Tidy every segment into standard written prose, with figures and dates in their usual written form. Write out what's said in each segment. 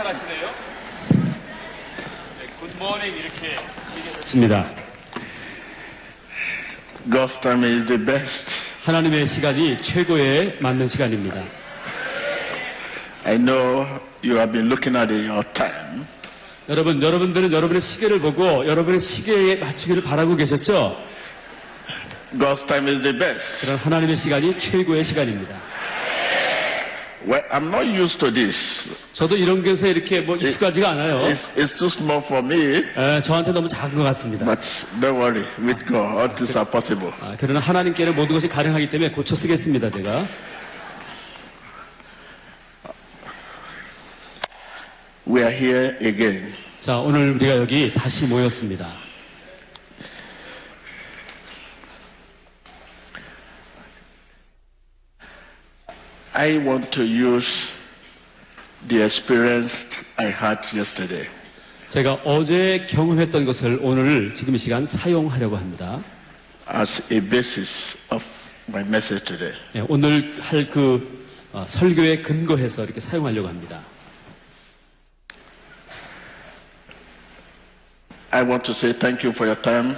잘하시네요. 굿모닝 이렇게 얘기했습니다. God's time is the best. 하나님의 시간이 최고에 맞는 시간입니다. I know you have been looking at your time. 여러분들은 여러분의 시계를 보고 여러분의 시계에 맞추기를 바라고 계셨죠? God's time is the best. 그런 하나님의 시간이 최고의 시간입니다. Well, I'm not used to this. 저도 이런 것에 이렇게 익숙하지가 않아요. It's too small for me. 저한테 너무 작은 것 같습니다. But don't worry, with God, all things are possible. 그러나 하나님께는 모든 것이 가능하기 때문에 고쳐 쓰겠습니다, 제가. We are here again. 자, 오늘 우리가 여기 다시 모였습니다. I want to use the experience I had yesterday. 제가 어제 경험했던 것을 오늘 지금 이 시간 사용하려고 합니다. As a basis of my message today. 오늘 할 설교에 근거해서 이렇게 사용하려고 합니다. I want to say thank you for your time.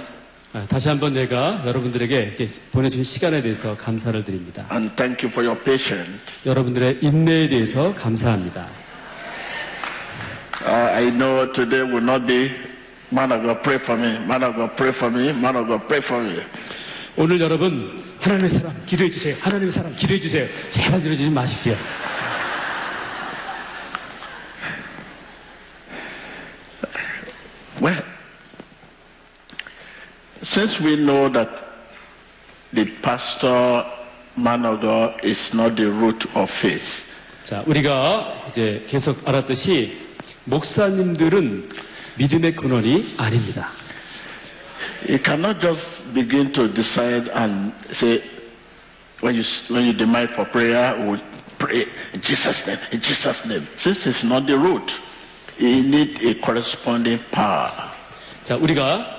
다시 한번 내가 여러분들에게 이렇게 보내준 시간에 대해서 감사를 드립니다. And thank you for your patience. 여러분들의 인내에 대해서 감사합니다. I know today will not be, man of God pray for me, man of God pray for me, man of God pray for me. 오늘 여러분 하나님의 사람 기도해 주세요. 하나님의 사람 기도해 주세요. 제발 들어주지 마십시오. Well, since we know that the pastor, man of God, is not the root of faith. 자, 우리가 이제 계속 알았듯이 목사님들은 믿음의 근원이 아닙니다. You cannot just begin to decide and say, when you demand for prayer, we'll pray in Jesus' name, in Jesus' name. Since it's not the root, you need a corresponding power. 자, 우리가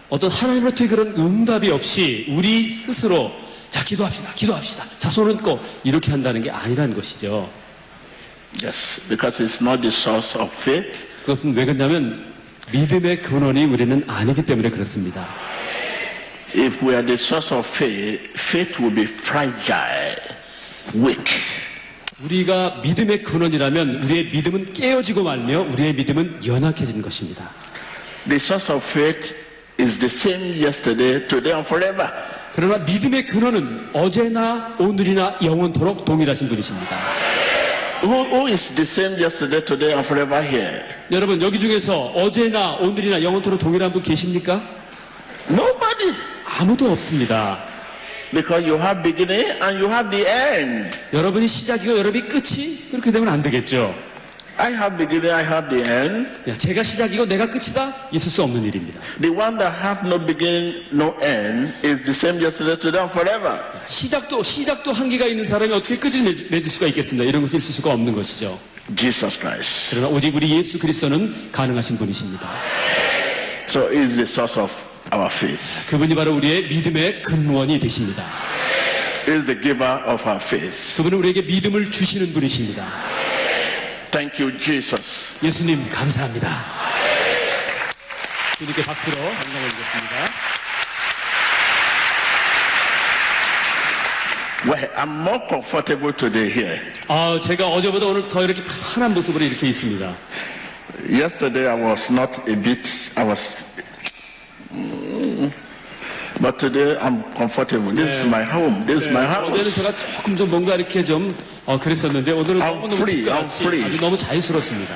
어떤 하나님으로부터의 그런 응답이 없이 우리 스스로 자, 기도합시다. 자, 손을 꼭 이렇게 한다는 게 아니라는 것이죠. Yes, because it's not the source of faith. 그것은 왜 그러냐면 믿음의 근원이 우리는 아니기 때문에 그렇습니다. If we are the source of faith, faith will be fragile, weak. 우리가 믿음의 근원이라면 우리의 믿음은 깨어지고 말며 우리의 믿음은 연약해진 것입니다. The source of faith is the same yesterday, today, and forever. 그러나 믿음의 근원은 어제나 오늘이나 영원토록 동일하신 분이십니다. Who is the same yesterday, today, and forever here? 여러분 여기 중에서 어제나 오늘이나 영원토록 동일한 분 계십니까? Nobody. 아무도 없습니다. Because you have beginning and you have the end. 여러분이 시작이고 여러분이 끝이 그렇게 되면 안 되겠죠. I have beginning, I have the end. 제가 시작이고 내가 끝이다? 있을 수 없는 일입니다. The one that have no beginning, no end is the same yesterday, today, and forever. 시작도 한계가 있는 사람이 어떻게 끝을 맺을 수가 있겠습니다. 이런 것이 있을 수가 없는 것이죠. Jesus Christ. 그러나 오직 우리 예수 그리스도는 가능하신 분이십니다. So he is the source of our faith. 그분이 바로 우리의 믿음의 근원이 되십니다. He is the giver of our faith. 그분은 우리에게 믿음을 주시는 분이십니다. Thank you, Jesus. 예수님 감사합니다. 주님께 박수로 영광을 드리겠습니다. Well, I'm more comfortable today here. 제가 어제보다 오늘 더 이렇게 편한 모습으로 이렇게 있습니다. Yesterday I was not a bit, but today I'm comfortable. This is my home. This is my house. 어제는 제가 조금 좀 뭔가 이렇게 좀 그랬었는데 오늘은 너무너무 특별하지 아주 너무 자유스럽습니다.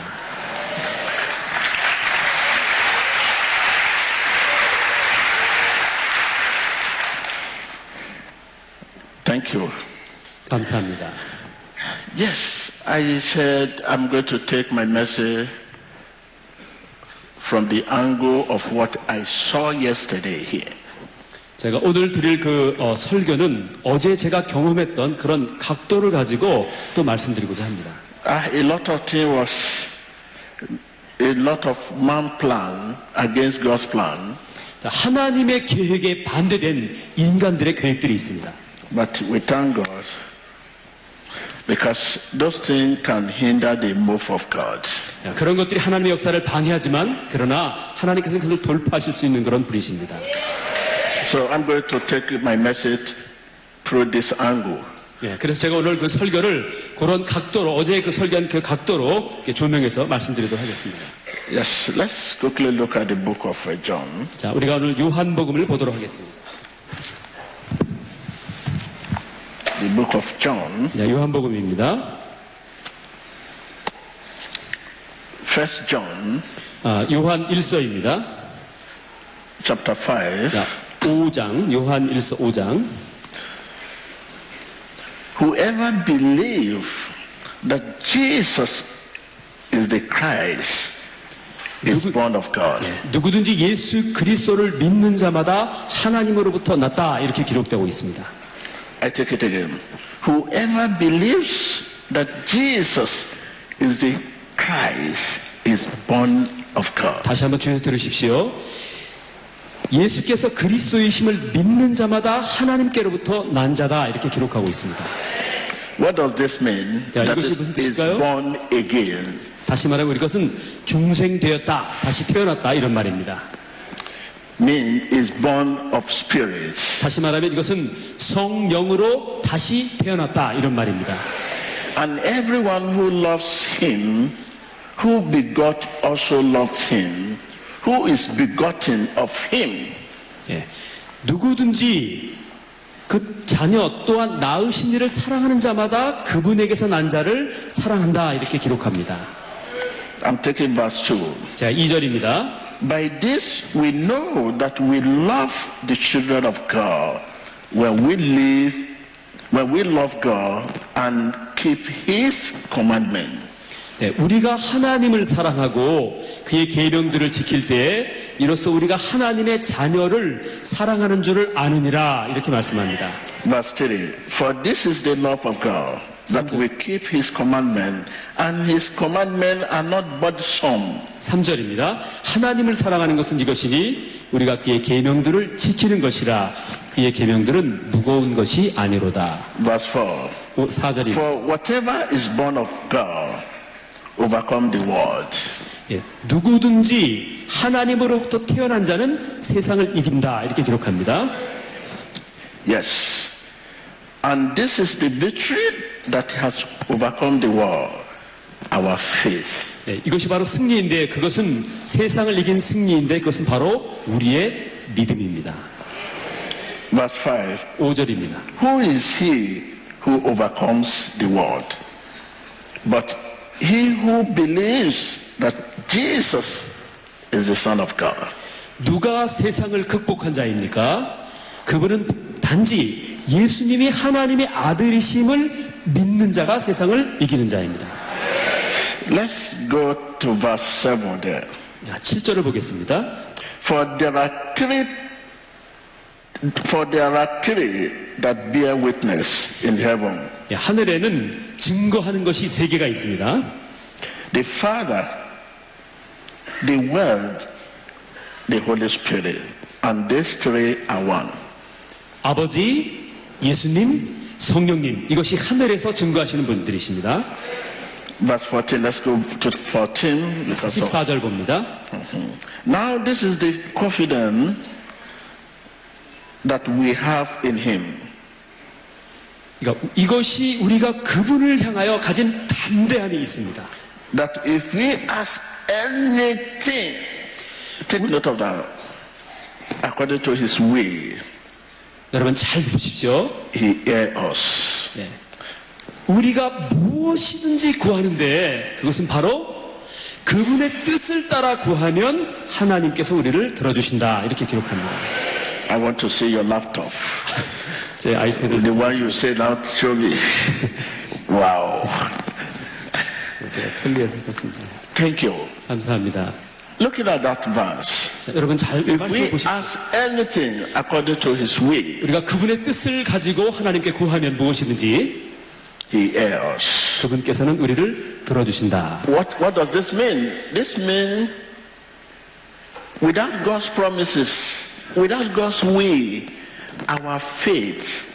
Thank you. 감사합니다. Yes, I said I'm going to take my message from the angle of what I saw yesterday here. 제가 오늘 드릴 설교는 어제 제가 경험했던 그런 각도를 가지고 또 말씀드리고자 합니다. A lot of things was a lot of man plan against God's plan. 자, 하나님의 계획에 반대된 인간들의 계획들이 있습니다. But we thank God Because those things can hinder the move of God. 그런 것들이 하나님의 역사를 방해하지만 그러나 하나님께서는 그것을 돌파하실 수 있는 그런 분이십니다. So I'm going to take my message through this angle. 그래서 제가 오늘 그 설교를 그런 각도로 어제 그 설교한 그 각도로 이렇게 조명해서 말씀드리도록 하겠습니다. Yes, let's quickly look at the book of John. 자, 우리가 오늘 요한복음을 보도록 하겠습니다. The book of John. 요한복음입니다. First John. 요한 1서입니다. Chapter 5. 5장, 요한 1서 5장. Whoever believes that Jesus is the Christ is born of God. 누구든지 예수 그리스도를 믿는 자마다 하나님으로부터 났다 이렇게 기록되고 있습니다. I take it again. Whoever believes that Jesus is the Christ is born of God. 다시 한번 주의해서 들으십시오. 예수께서 그리스도이심을 믿는 자마다 하나님께로부터 난 자다 이렇게 기록하고 있습니다. What does this mean? 자, That 이것이 무슨 is 뜻일까요? born again. 다시 말하면 이것은 중생되었다, 다시 태어났다 이런 말입니다. Mean is born of spirit. 다시 말하면 이것은 성령으로 다시 태어났다 이런 말입니다. And everyone who loves him, who begot also loves him, who is begotten of him. 누구든지 그 자녀 또한 낳으신 이를 사랑하는 자마다 그분에게서 난 자를 사랑한다 이렇게 기록합니다. I'm taking verse 2. 자, 2절입니다. By this we know that we love the children of God when we love God and keep his commandment. 우리가 하나님을 사랑하고 그의 계명들을 지킬 때에 이로써 우리가 하나님의 자녀를 사랑하는 줄을 아느니라 이렇게 말씀합니다. Verse 3. For this is the love of God, that we keep his commandment, and his commandments are not burdensome. 3절입니다. 하나님을 사랑하는 것은 이것이니 우리가 그의 계명들을 지키는 것이라 그의 계명들은 무거운 것이 아니로다. Verse 4. 4절입니다. For whatever is born of God overcome the world. 누구든지 하나님으로부터 태어난 자는 세상을 이긴다 이렇게 기록합니다. Yes. And this is the victory that has overcome the world, our faith. 이것이 바로 승리인데 그것은 세상을 이긴 승리인데 그것은 바로 우리의 믿음입니다. Verse 5. 5절입니다. Who is he who overcomes the world? But he who believes that Jesus is the Son of God. 누가 세상을 극복한 자입니까? 그분은 단지 예수님이 하나님의 아들이심을 믿는 자가 세상을 이기는 자입니다. Let's go to verse 7 there. 7절을 보겠습니다. For there are three that bear witness in heaven. 하늘에는 증거하는 것이 3개가 있습니다. The Father, the Word, the Holy Spirit. And these three are one. 아버지, 예수님, 성령님 이것이 하늘에서 증거하시는 분들이십니다. Verse 14, let's go to 14. 14절 봅니다. Now this is the confidence that we have in him. 그러니까 이것이 우리가 그분을 향하여 가진 담대함이 있습니다. That if we ask anything, take note of that, according to his will, 여러분 잘 들으십시오. he hears us. 우리가 무엇이든지 구하는데 그것은 바로 그분의 뜻을 따라 구하면 하나님께서 우리를 들어주신다 이렇게 기록합니다. I want to see your laptop. 제 아이패드 The one you say now, show me. Wow. 제가 편리해서 썼습니다. Thank you. 감사합니다. Looking at that verse, 자, 여러분 잘 if 말씀해 we 보십시오. ask anything according to his will, 우리가 그분의 뜻을 가지고 하나님께 구하면 무엇이든지 he hears us. 그분께서는 우리를 들어주신다. What does this mean? This means without God's promises, without God's will, our faith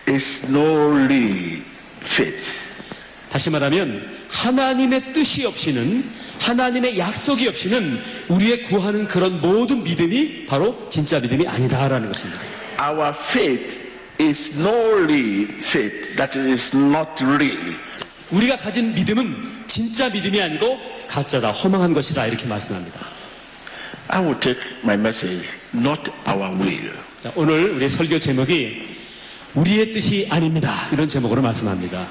is no real faith. 다시 말하면 하나님의 뜻이 없이는, 하나님의 약속이 없이는 우리의 구하는 그런 모든 믿음이 바로 진짜 믿음이 아니다라는 것입니다. Our faith is no real faith. That is not real. 우리가 가진 믿음은 진짜 믿음이 아니고 가짜다, 허망한 것이다, 이렇게 말씀합니다. I will take my message, not our will. 자, 오늘 우리의 설교 제목이 우리의 뜻이 아닙니다, 이런 제목으로 말씀합니다.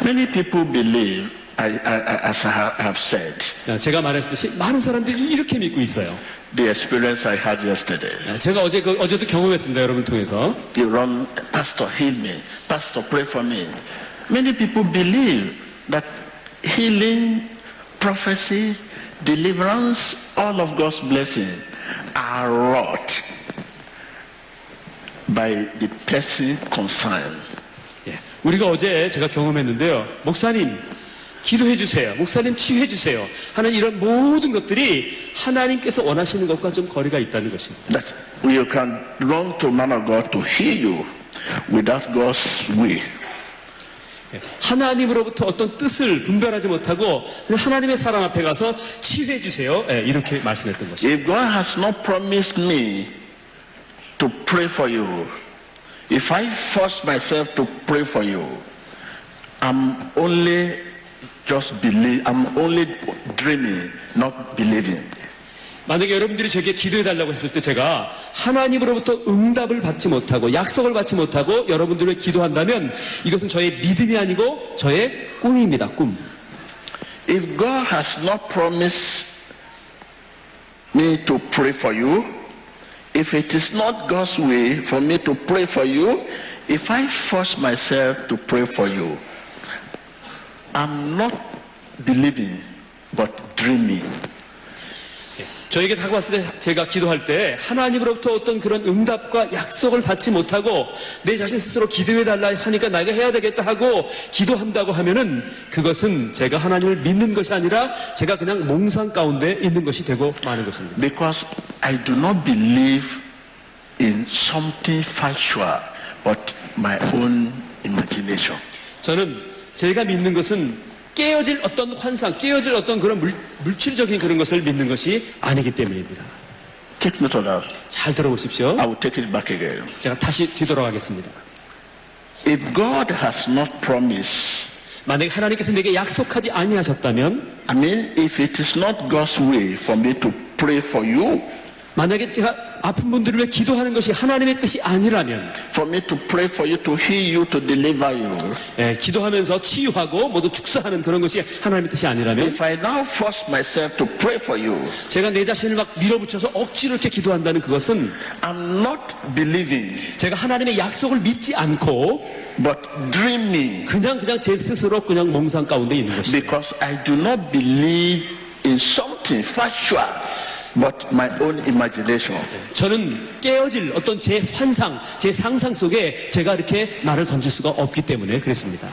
Many people believe, as I have said, 자, 제가 말했듯이 많은 사람들이 이렇게 믿고 있어요. the experience I had yesterday. 자, 제가 어제도 경험했습니다, 여러분 통해서. You run, Pastor, heal me. Pastor, pray for me. Many people believe that healing, prophecy, deliverance, all of God's blessings are wrought by the person concerned. 예, 우리가 어제 제가 경험했는데요. 목사님 기도해 주세요, 목사님 치유해 주세요 하는 이런 모든 것들이 하나님께서 원하시는 것과 좀 거리가 있다는 것입니다. That you can run to man of God to heal you without God's will. 예, 하나님으로부터 어떤 뜻을 분별하지 못하고 그냥 하나님의 사랑 앞에 가서 치유해 주세요, 예, 이렇게 말씀했던 것입니다. If God has not promised me to pray for you, if I force myself to pray for you, I'm only dreaming, not believing. 만약에 여러분들이 제게 기도해달라고 했을 때 제가 하나님으로부터 응답을 받지 못하고 약속을 받지 못하고 여러분들을 기도한다면 이것은 저의 믿음이 아니고 저의 꿈입니다. 꿈. If God has not promised me to pray for you, if it is not God's way for me to pray for you, if I force myself to pray for you, I'm not believing but dreaming. 저에게 다가왔을 때 제가 기도할 때 하나님으로부터 어떤 그런 응답과 약속을 받지 못하고 내 자신 스스로 기도해달라 하니까 내가 해야 되겠다 하고 기도한다고 하면은 그것은 제가 하나님을 믿는 것이 아니라 제가 그냥 몽상 가운데 있는 것이 되고 마는 것입니다. Because I do not believe in something factual but my own imagination. 저는 제가 믿는 것은 깨어질 어떤 환상, 깨어질 어떤 그런 물질적인 그런 것을 믿는 것이 아니기 때문입니다. Take note of that. 잘 들어보십시오. I will take it back again. 제가 다시 뒤돌아가겠습니다. If God has not promised, 만약에 하나님께서 내게 약속하지 아니하셨다면, I mean, if it is not God's way for me to pray for you, 만약에 제가 아픈 분들을 위해 기도하는 것이 하나님의 뜻이 아니라면, for me to pray for you, to heal you, to deliver you, 예, 기도하면서 치유하고 모두 축사하는 그런 것이 하나님의 뜻이 아니라면, if I now force myself to pray for you, 제가 내 자신을 막 밀어붙여서 억지로 이렇게 기도한다는 그것은 I'm not believing 제가 하나님의 약속을 믿지 않고 but dreaming, 그냥 제 스스로 그냥 몽상 가운데 있는 것입니다. because I do not believe in something factual but my own imagination. 저는 깨어질 어떤 제 환상, 제 상상 속에 제가 이렇게 나를 던질 수가 없기 때문에 그랬습니다.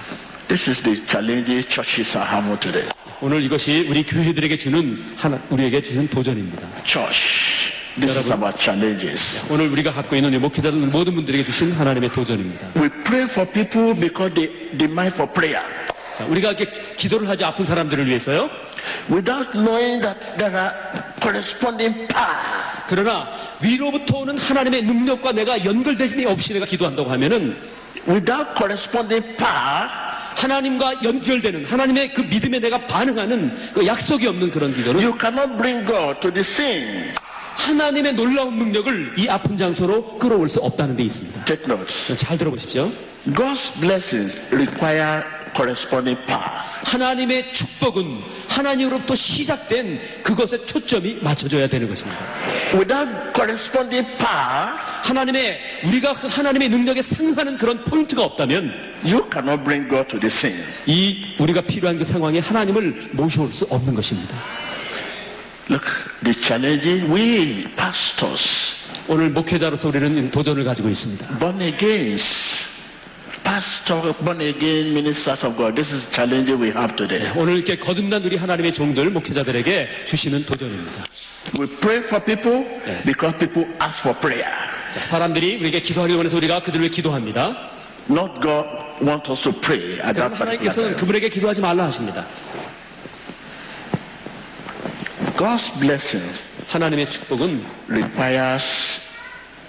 This is the challenge churches are having today. 오늘 이것이 우리 교회들에게 주는 우리에게 주는 도전입니다. Church, this is 여러분, our challenges. 오늘 우리가 갖고 있는 이 목회자들 모든 분들에게 주신 하나님의 도전입니다. We pray for people because they demand for prayer, 자, 우리가 이렇게 기도를 하지 아픈 사람들을 위해서요. without knowing that there are corresponding power. 그러나 위로부터 오는 하나님의 능력과 내가 연결되지 없이 내가 기도한다고 하면은 Without corresponding power, 하나님과 연결되는 하나님의 그 믿음에 내가 반응하는 그 약속이 없는 그런 기도는 you cannot bring God to the scene. 하나님의 놀라운 능력을 이 아픈 장소로 끌어올 수 없다는 데 있습니다. Take note. 잘 들어보십시오. God's blessings require corresponding power. 하나님의 축복은 하나님으로부터 시작된 그것에 초점이 맞춰져야 되는 것입니다. Without corresponding power, 우리가 그 하나님의 능력에 상응하는 그런 포인트가 없다면 you cannot bring God to the scene. 우리가 필요한 그 상황에 하나님을 모셔올 수 없는 것입니다. Look, the challenge we pastors, 오늘 목회자로서 우리는 도전을 가지고 있습니다. born agains, pastor, born again ministers of God. This is the challenge we have today. 오늘 이렇게 거듭난 우리 하나님의 종들, 목회자들에게 주시는 도전입니다. We pray for people 네. because people ask for prayer. 자, 사람들이 우리에게 기도하려고 해서 우리가 그들을 위해 기도합니다. Not God wants us to pray at that particular 하나님께서는 time. 그분에게 기도하지 말라 하십니다. God's blessing 하나님의 축복은 requires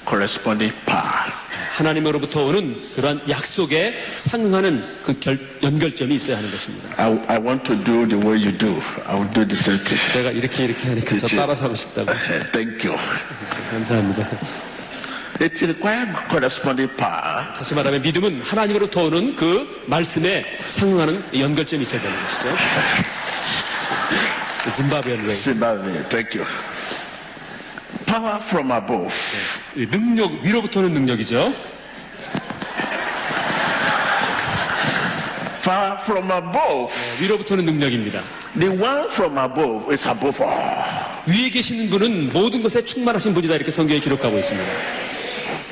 corresponding power. 하나님으로부터 오는 그러한 약속에 상응하는 그 연결점이 있어야 하는 것입니다. I want to do the way you do. I will do the same thing. 제가 이렇게 하니까 저 따라서 하고 싶다고. Thank you. 감사합니다. It requires corresponding power. 다시 말하면 믿음은 하나님으로부터 오는 그 말씀에 상응하는 연결점이 있어야 되는 것이죠. 짐바브웨 웨이. Zimbabwe, thank you. Power from above. 능력, 위로부터 오는 능력이죠. Power from above. 위로부터 오는 능력입니다. The one from above is above all. 위에 계시는 분은 모든 것에 충만하신 분이다 이렇게 성경에 기록하고 있습니다.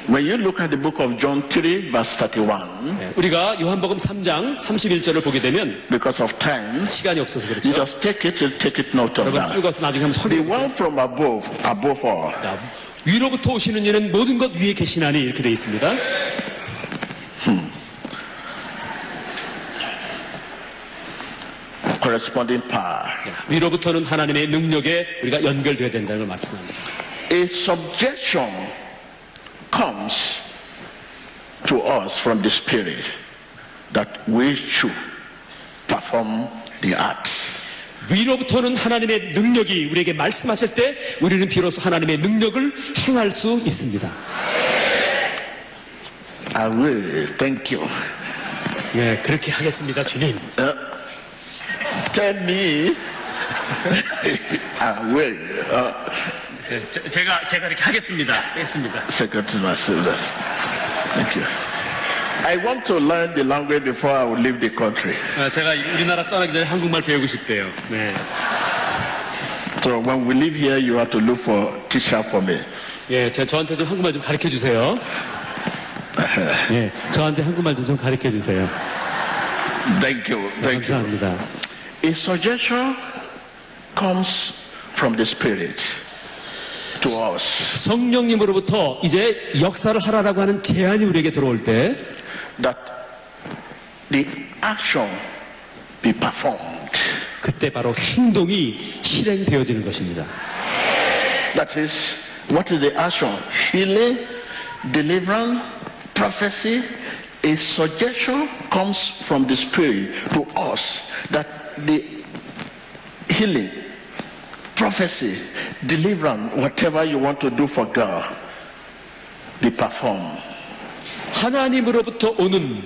When you look at the book of John 3 verse 31, 우리가 요한복음 3장 31절을 보게 되면 because of time, 시간이 없어서 you 그렇죠. just take it note of 여러분 that. 쓰고서 나중에 한번 The 확인해 one 보세요. from above all. 위로부터 오시는 이는 모든 것 위에 계시나니 이렇게 되어 있습니다. Corresponding power. 위로부터는 하나님의 능력에 우리가 연결되어야 된다는 걸 말씀합니다. A subjection comes to us from the Spirit that we should perform the acts. 위로부터는 하나님의 능력이 우리에게 말씀하실 때 우리는 비로소 하나님의 능력을 행할 수 있습니다. I will. Thank you. 네, 그렇게 하겠습니다, 주님. Tell me. I will. 제가 이렇게 하겠습니다. 했습니다. Second to myself. Thank you. I want to learn the language before I will leave the country. 제가 우리나라 떠나기 전에 한국말 배우고 싶대요. 네. So when we leave here, you have to look for teacher for me. 예, 저한테 좀 한국말 좀 가르쳐 주세요. 예, 저한테 한국말 좀 가르쳐 주세요. Thank you. Thank you. 감사합니다. A suggestion comes from the Spirit to us 성령님으로부터 이제 역사를 하라라고 하는 제안이 우리에게 들어올 때 that the action be performed. 그때 바로 행동이 실행되어지는 것입니다. That is, what is the action? Healing, deliverance, prophecy. A suggestion comes from the Spirit to us that the healing, prophecy, deliverance, whatever you want to do for God, be performed. 하나님으로부터 오는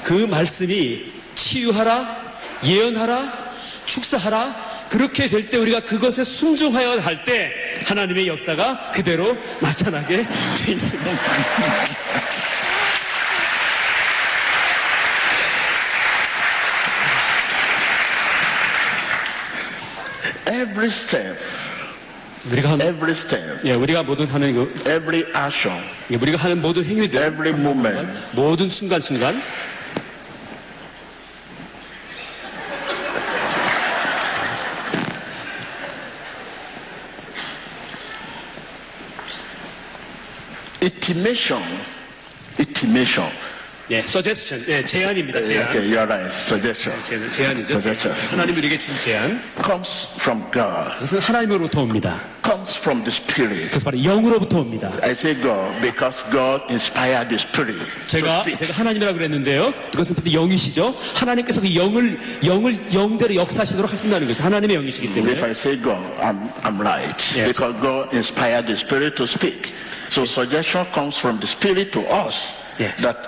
그 말씀이 치유하라, 예언하라, 축사하라, 그렇게 될 때 우리가 그것에 순종하여 할 때 하나님의 역사가 그대로 나타나게 돼 있습니다. Every step, 우리가 하는, every step, 예, 우리가 모든 하는 그, every action, 예, 우리가 하는 모든 행위들, every moment 모든 순간순간 intimation. 예, suggestion, 예, 제안입니다. 제안. Okay, you're right. Suggestion. 제안이죠. Suggestion. 하나님이 우리에게 준 제안. Comes from God. 그것은 하나님으로부터 옵니다. Comes from the Spirit. 그래서 바로 영으로부터 옵니다. I say God because God inspired the Spirit. 제가 하나님이라고 그랬는데요. 그것은 근데 영이시죠. 하나님께서 그 영대로 역사하시도록 하신다는 것이 하나님의 영이시기 If 때문에. I say God, I'm right. Yes. Because God inspired the Spirit to speak. So suggestion comes from the Spirit to us Yes. that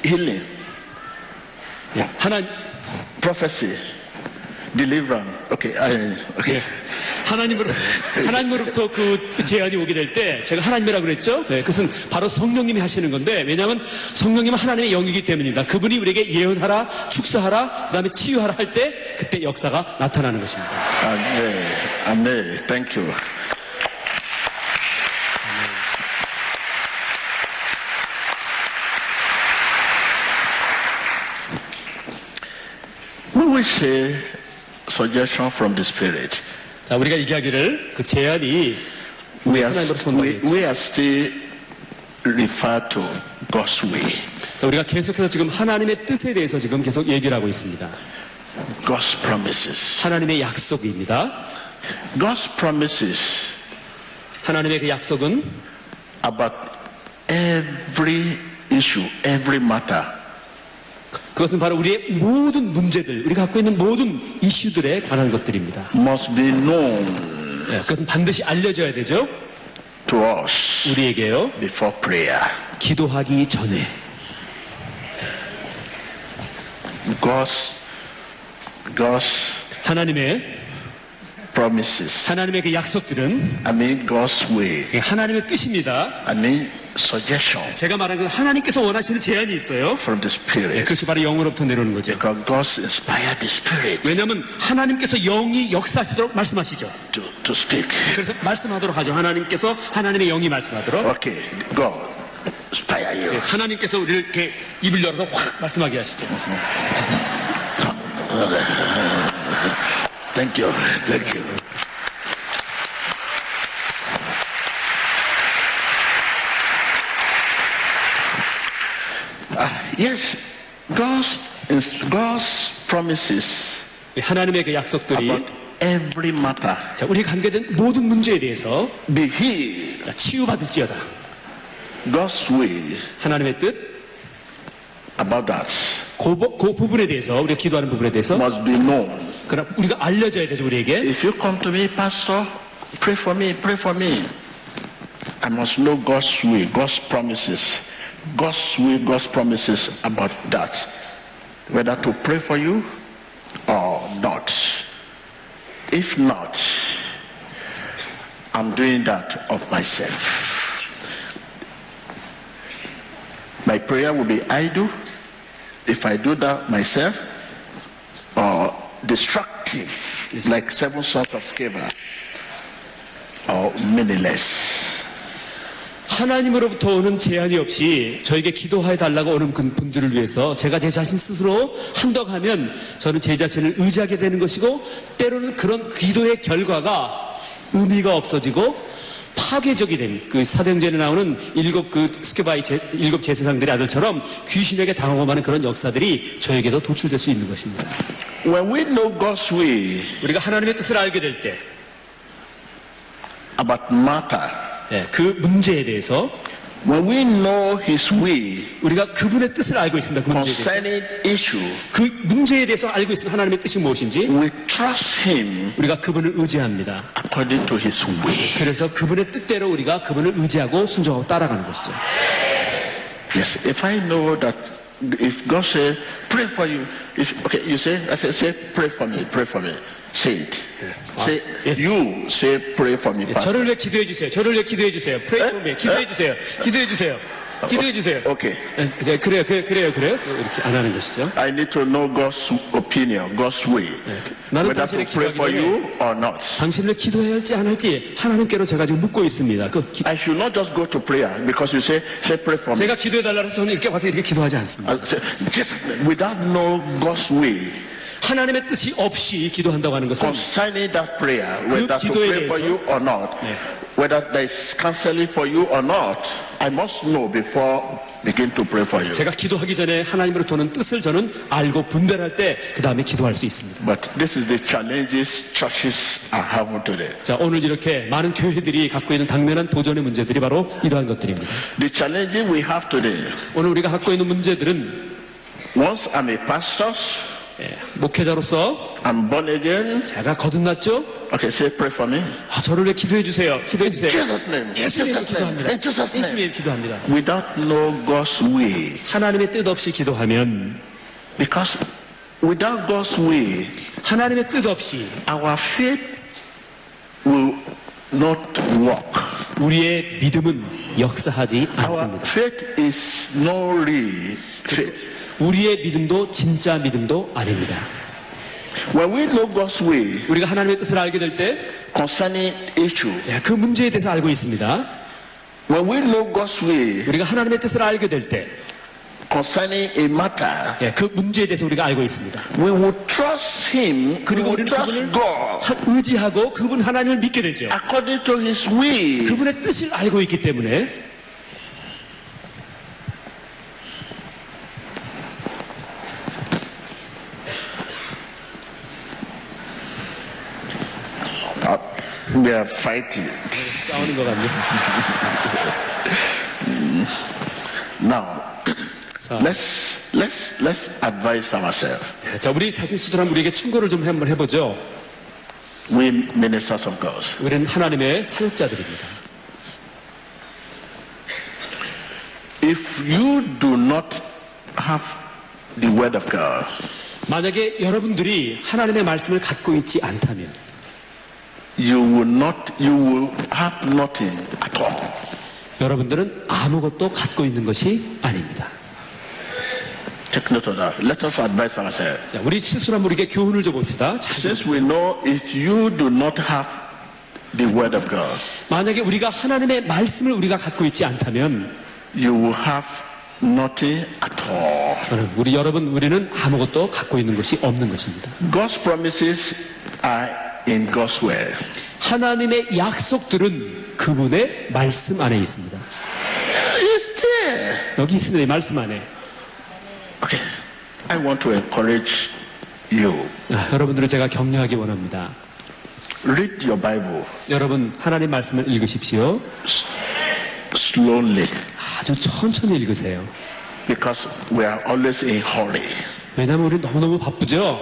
healing, 예, prophecy, deliverance. Okay, okay. 예, 하나님으로부터 그 제안이 오게 될 때 제가 하나님이라고 그랬죠. 네, 그것은 바로 성령님이 하시는 건데 왜냐하면 성령님은 하나님의 영이기 때문입니다. 그분이 우리에게 예언하라, 축사하라, 그다음에 치유하라 할 때 그때 역사가 나타나는 것입니다. Amen. Amen. Thank you. We will say suggestion from the Spirit. 자, 우리가 얘기하기를 그 제안이 We are, 하나님으로부터 온다고 했죠. we are still referred to God's way. 자, 우리가 계속해서 지금 하나님의 뜻에 대해서 지금 계속 얘기를 하고 있습니다. God's promises. 하나님의 약속입니다. God's promises 하나님의 그 약속은 about every issue, every matter. 그것은 바로 우리의 모든 문제들, 우리가 갖고 있는 모든 이슈들에 관한 것들입니다. Must be known 네, 그것은 반드시 알려져야 되죠. to us 우리에게요. before prayer. 기도하기 전에 God's 하나님의 promises. 그 약속들은 I mean God's way. 하나님의 뜻입니다. I mean suggestion 제가 말한 건 하나님께서 원하시는 제안이 있어요. from the Spirit. 그것이 바로 영으로부터 내려오는 거죠. Because God inspired the Spirit 왜냐하면 하나님께서 영이 역사하시도록 말씀하시죠. to speak. 그래서 말씀하도록 하죠. 하나님께서 하나님의 영이 말씀하도록. Okay, God inspire you. 하나님께서 우리를 이렇게 입을 열어서 확 말씀하게 하시죠. Thank you. Thank you. Yes, God's promises 하나님의 그 약속들이 about every matter. 자, 우리가 관계된 모든 문제에 대해서 Be healed. 자, 치유받을지어다. God's way 하나님의 뜻, about that 그 부분에 대해서 우리가 기도하는 부분에 대해서 must be known. 그럼 우리가 알려져야 되죠. 우리에게. If you come to me, Pastor, pray for me, pray for me. I must know God's way, God's promises. God's will, God's promises about that. Whether to pray for you or not. If not, I'm doing that of myself. My prayer will be idle if I do that myself, or destructive, like 7 sons of Sceva, or meaningless. 하나님으로부터 오는 제한이 없이 저에게 기도해 달라고 오는 그 분들을 위해서 제가 제 자신 스스로 한다고 하면 저는 제 자신을 의지하게 되는 것이고, 때로는 그런 기도의 결과가 의미가 없어지고 파괴적이 된, 그 사도행전에 나오는 7 스케바의 7 제사장들의 아들처럼 귀신에게 당하고 마는 그런 역사들이 저에게도 도출될 수 있는 것입니다. When we know God's way 우리가 하나님의 뜻을 알게 될 때, about matter, 그 문제에 대해서, when we know His way 우리가 그분의 뜻을 알고 있습니다. 그 문제에 대해서. concerning issue, 그 문제에 대해서 알고 있으면 하나님의 뜻이 무엇인지 we trust Him 우리가 그분을 의지합니다. according to His way. 그래서 그분의 뜻대로 우리가 그분을 의지하고 순종하고 따라가는 것이죠. Yes, if I know that, if God say pray for you, if okay, you say, I say pray for me, pray for me. Say it. Say you say pray for me, Pastor. 저를 위해 기도해 주세요. 저를 위해 기도해 주세요. Pray for me. 기도해 주세요. 기도해 주세요. 기도해 주세요. Okay. 그래요. 이렇게 안 하는 것이죠. I need to know God's opinion, God's way. 나는 Whether to 당신의 pray 기도하기 for 전에 you or not. 당신을 기도해야 할지 안 할지 하나님께로 제가 지금 묻고 있습니다. I should not just go to prayer because you say pray for me. 제가 기도해 달라고 해서 저는 이렇게 와서 이렇게 기도하지 않습니다. Just without know God's way 하나님의 뜻이 없이 기도한다고 하는 것은 concerning that prayer, whether to 기도에 pray for 대해서, you or not, whether there is counseling for you or not, I must know before begin to pray for you. 제가 기도하기 전에 하나님으로부터 오는 뜻을 저는 알고 분별할 때 그 다음에 기도할 수 있습니다. But this is the challenges churches are having today. 자, 오늘 이렇게 많은 교회들이 갖고 있는 당면한 도전의 문제들이 바로 이러한 것들입니다. The challenges we have today, 오늘 우리가 갖고 있는 문제들은 once I'm a pastor, 목회자로서 I'm born again. 제가 거듭났죠? Okay, say pray for me. 저를 위해 기도해 주세요. 기도해 In 주세요. Jesus' name. In 예수님 Jesus' name. 기도합니다. In Jesus' name. 예수님 기도합니다. Without know God's way, 하나님의 뜻 없이 기도하면, because without God's way, 하나님의 뜻 없이 our faith will not work. 우리의 믿음은 역사하지 Our 않습니다. faith is no real faith. 우리의 믿음도 진짜 믿음도 아닙니다. When we know God's way 우리가 하나님의 뜻을 알게 될 때, concerning issue, 그 문제에 대해서 알고 있습니다. when we know God's way 우리가 하나님의 뜻을 알게 될 때, concerning a matter, 그 문제에 대해서 우리가 알고 있습니다. we will trust Him, we 그리고 will 우리는 trust 그분을 God 의지하고 그분 하나님을 믿게 되죠. according to His way. 그분의 뜻을 알고 있기 때문에 They are fighting. 싸우는 것 같네요. Now, 자, let's advise ourselves. 자, 우리 자신 스스로 우리에게 충고를 좀 한번 해보죠. We ministers of God. 우리는 하나님의 사역자들입니다. If you do not have the word of God, 만약에 여러분들이 하나님의 말씀을 갖고 있지 않다면 you will have nothing at all. 여러분들은 아무것도 갖고 있는 것이 아닙니다. Take note of that. Let us advise ourselves. 자, 우리 스스로 우리에게 교훈을 좀 봅시다. 잘 Since we know if you do not have the word of God, 만약에 우리가 하나님의 말씀을 우리가 갖고 있지 않다면 you will have nothing at all. 우리는 아무것도 갖고 있는 것이 없는 것입니다. God's promises are in God's word. 하나님의 약속들은 그분의 말씀 안에 있습니다. It's there. 여기 있습니다. 이 말씀 안에. Okay. I want to encourage you. 여러분들을 제가 격려하기 원합니다. Read your Bible 여러분 하나님 말씀을 읽으십시오. slowly 아주 천천히 읽으세요. because we are always in hurry. 왜냐하면 우리 너무너무 바쁘죠.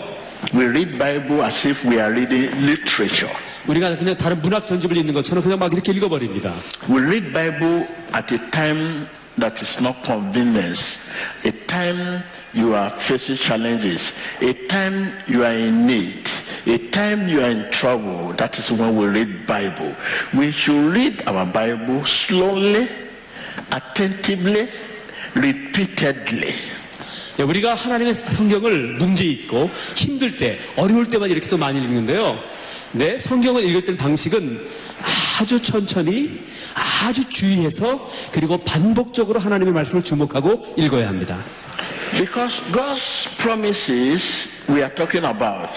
We read Bible as if we are reading literature. 우리가 그냥 다른 문학 전집을 읽는 것처럼 그냥 막 이렇게 읽어버립니다. We read Bible at a time that is not convenient, a time you are facing challenges, a time you are in need, a time you are in trouble. That is when we read Bible. We should read our Bible slowly, attentively, repeatedly. 우리가 하나님의 성경을 문제 있고 힘들 때 어려울 때만 이렇게 또 많이 읽는데요. 네, 성경을 읽을 때 방식은 아주 천천히 아주 주의해서 그리고 반복적으로 하나님의 말씀을 주목하고 읽어야 합니다. Because God's promises we are talking about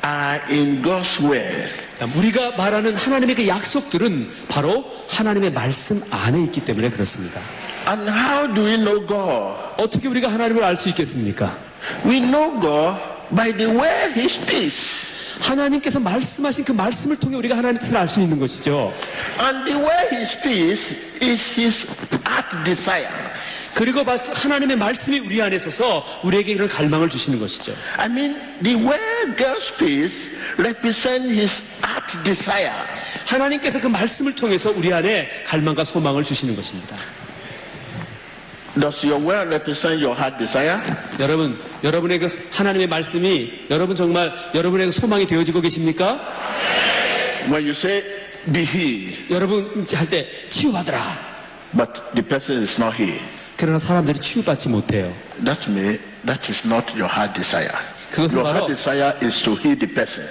are in God's word. 우리가 말하는 하나님의 그 약속들은 바로 하나님의 말씀 안에 있기 때문에 그렇습니다. And how do we know God? 어떻게 우리가 하나님을 알 수 있겠습니까? We know God by the way He speaks. 하나님께서 말씀하신 그 말씀을 통해 우리가 하나님께서 알 수 있는 것이죠. And the way He speaks is His heart desire. 그리고 하나님의 말씀이 우리 안에 있어서 우리에게 이런 갈망을 주시는 것이죠. I mean, the way God speaks represents His heart desire. 하나님께서 그 말씀을 통해서 우리 안에 갈망과 소망을 주시는 것입니다. Does your word represent your heart desire? 여러분의 그 하나님의 말씀이 정말 여러분의 소망이 되어지고 계십니까? When you say, be healed, 여러분 할 때 치유받으라. but the person is not healed, 그러나 사람들이 치유받지 못해요. that means that is not your heart desire. 그것은 Your 바로 heart desire is to heal the person.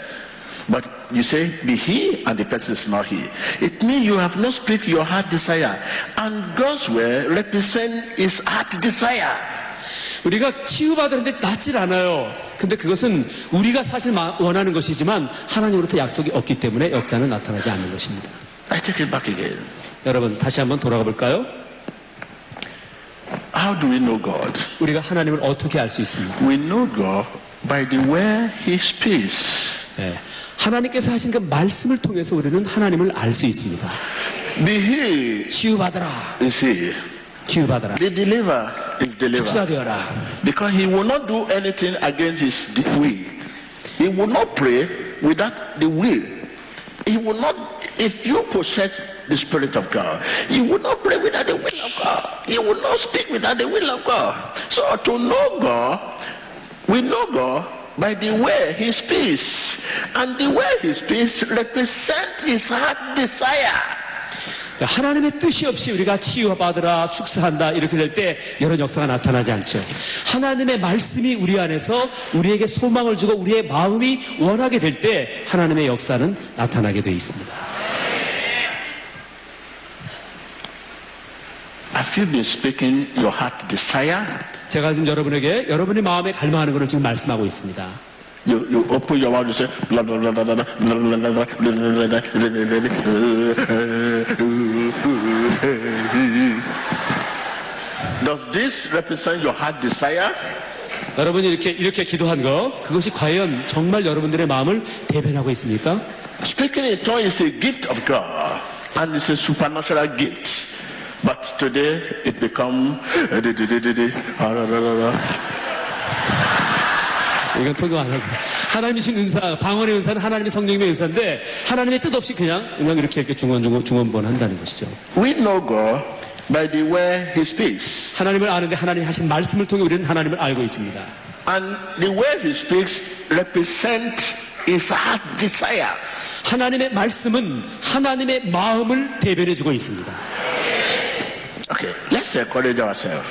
But you say, be healed, and the person is not healed. It means you have not speak your heart desire. And God's word represents His heart desire. 우리가 치유받으는데 낫질 않아요. 근데 그것은 우리가 사실 원하는 것이지만 하나님으로부터 약속이 없기 때문에 역사는 나타나지 않는 것입니다. I take it back again. 여러분 다시 한번 돌아가 볼까요? How do we know God? 우리가 하나님을 어떻게 알 수 있습니까? We know God by the way He speaks. 네. 하나님께서 하신 그 말씀을 통해서 우리는 하나님을 알 수 있습니다. Be healed 치유받으라. is healed. 치유받으라. Be delivered is delivered. 축사되어라. Because He will not do anything against His will. He will not pray without the will. He will not, if you possess the Spirit of God, you will not pray without the will of God. You will not speak without the will of God. So to know God, we know God by the way He speaks. And the way He speaks represents His heart desire. 하나님의 뜻이 없이 우리가 치유받으라 축사한다 이렇게 될 때 이런 역사가 나타나지 않죠. 하나님의 말씀이 우리 안에서 우리에게 소망을 주고 우리의 마음이 원하게 될 때 하나님의 역사는 나타나게 되어 있습니다. Have you been speaking your heart desire? 제가 지금 여러분에게 여러분의 마음에 갈망하는 것을 지금 말씀하고 있습니다. You open your mouth and say, blah, blah, blah, blah, blah, blah, blah, blah, blah, blah, blah. Does this represent your heart desire? 여러분이 이렇게 기도한 거 그것이 과연 정말 여러분들의 마음을 대변하고 있습니까? Speaking in tongues is a gift of God, and it's a supernatural gift. But today it become 이건 통역 안 하고. 하나님이 주신 은사, 방언의 은사는 하나님의 성령님의 은사인데 하나님의 뜻 없이 그냥 이렇게 중원본 한다는 것이죠. We know God by the way He speaks, 하나님을 아는데 하나님이 하신 말씀을 통해 우리는 하나님을 알고 있습니다. and the way He speaks represents His heart desire. 하나님의 말씀은 하나님의 마음을 대변해주고 있습니다. Okay, let's encourage ourselves.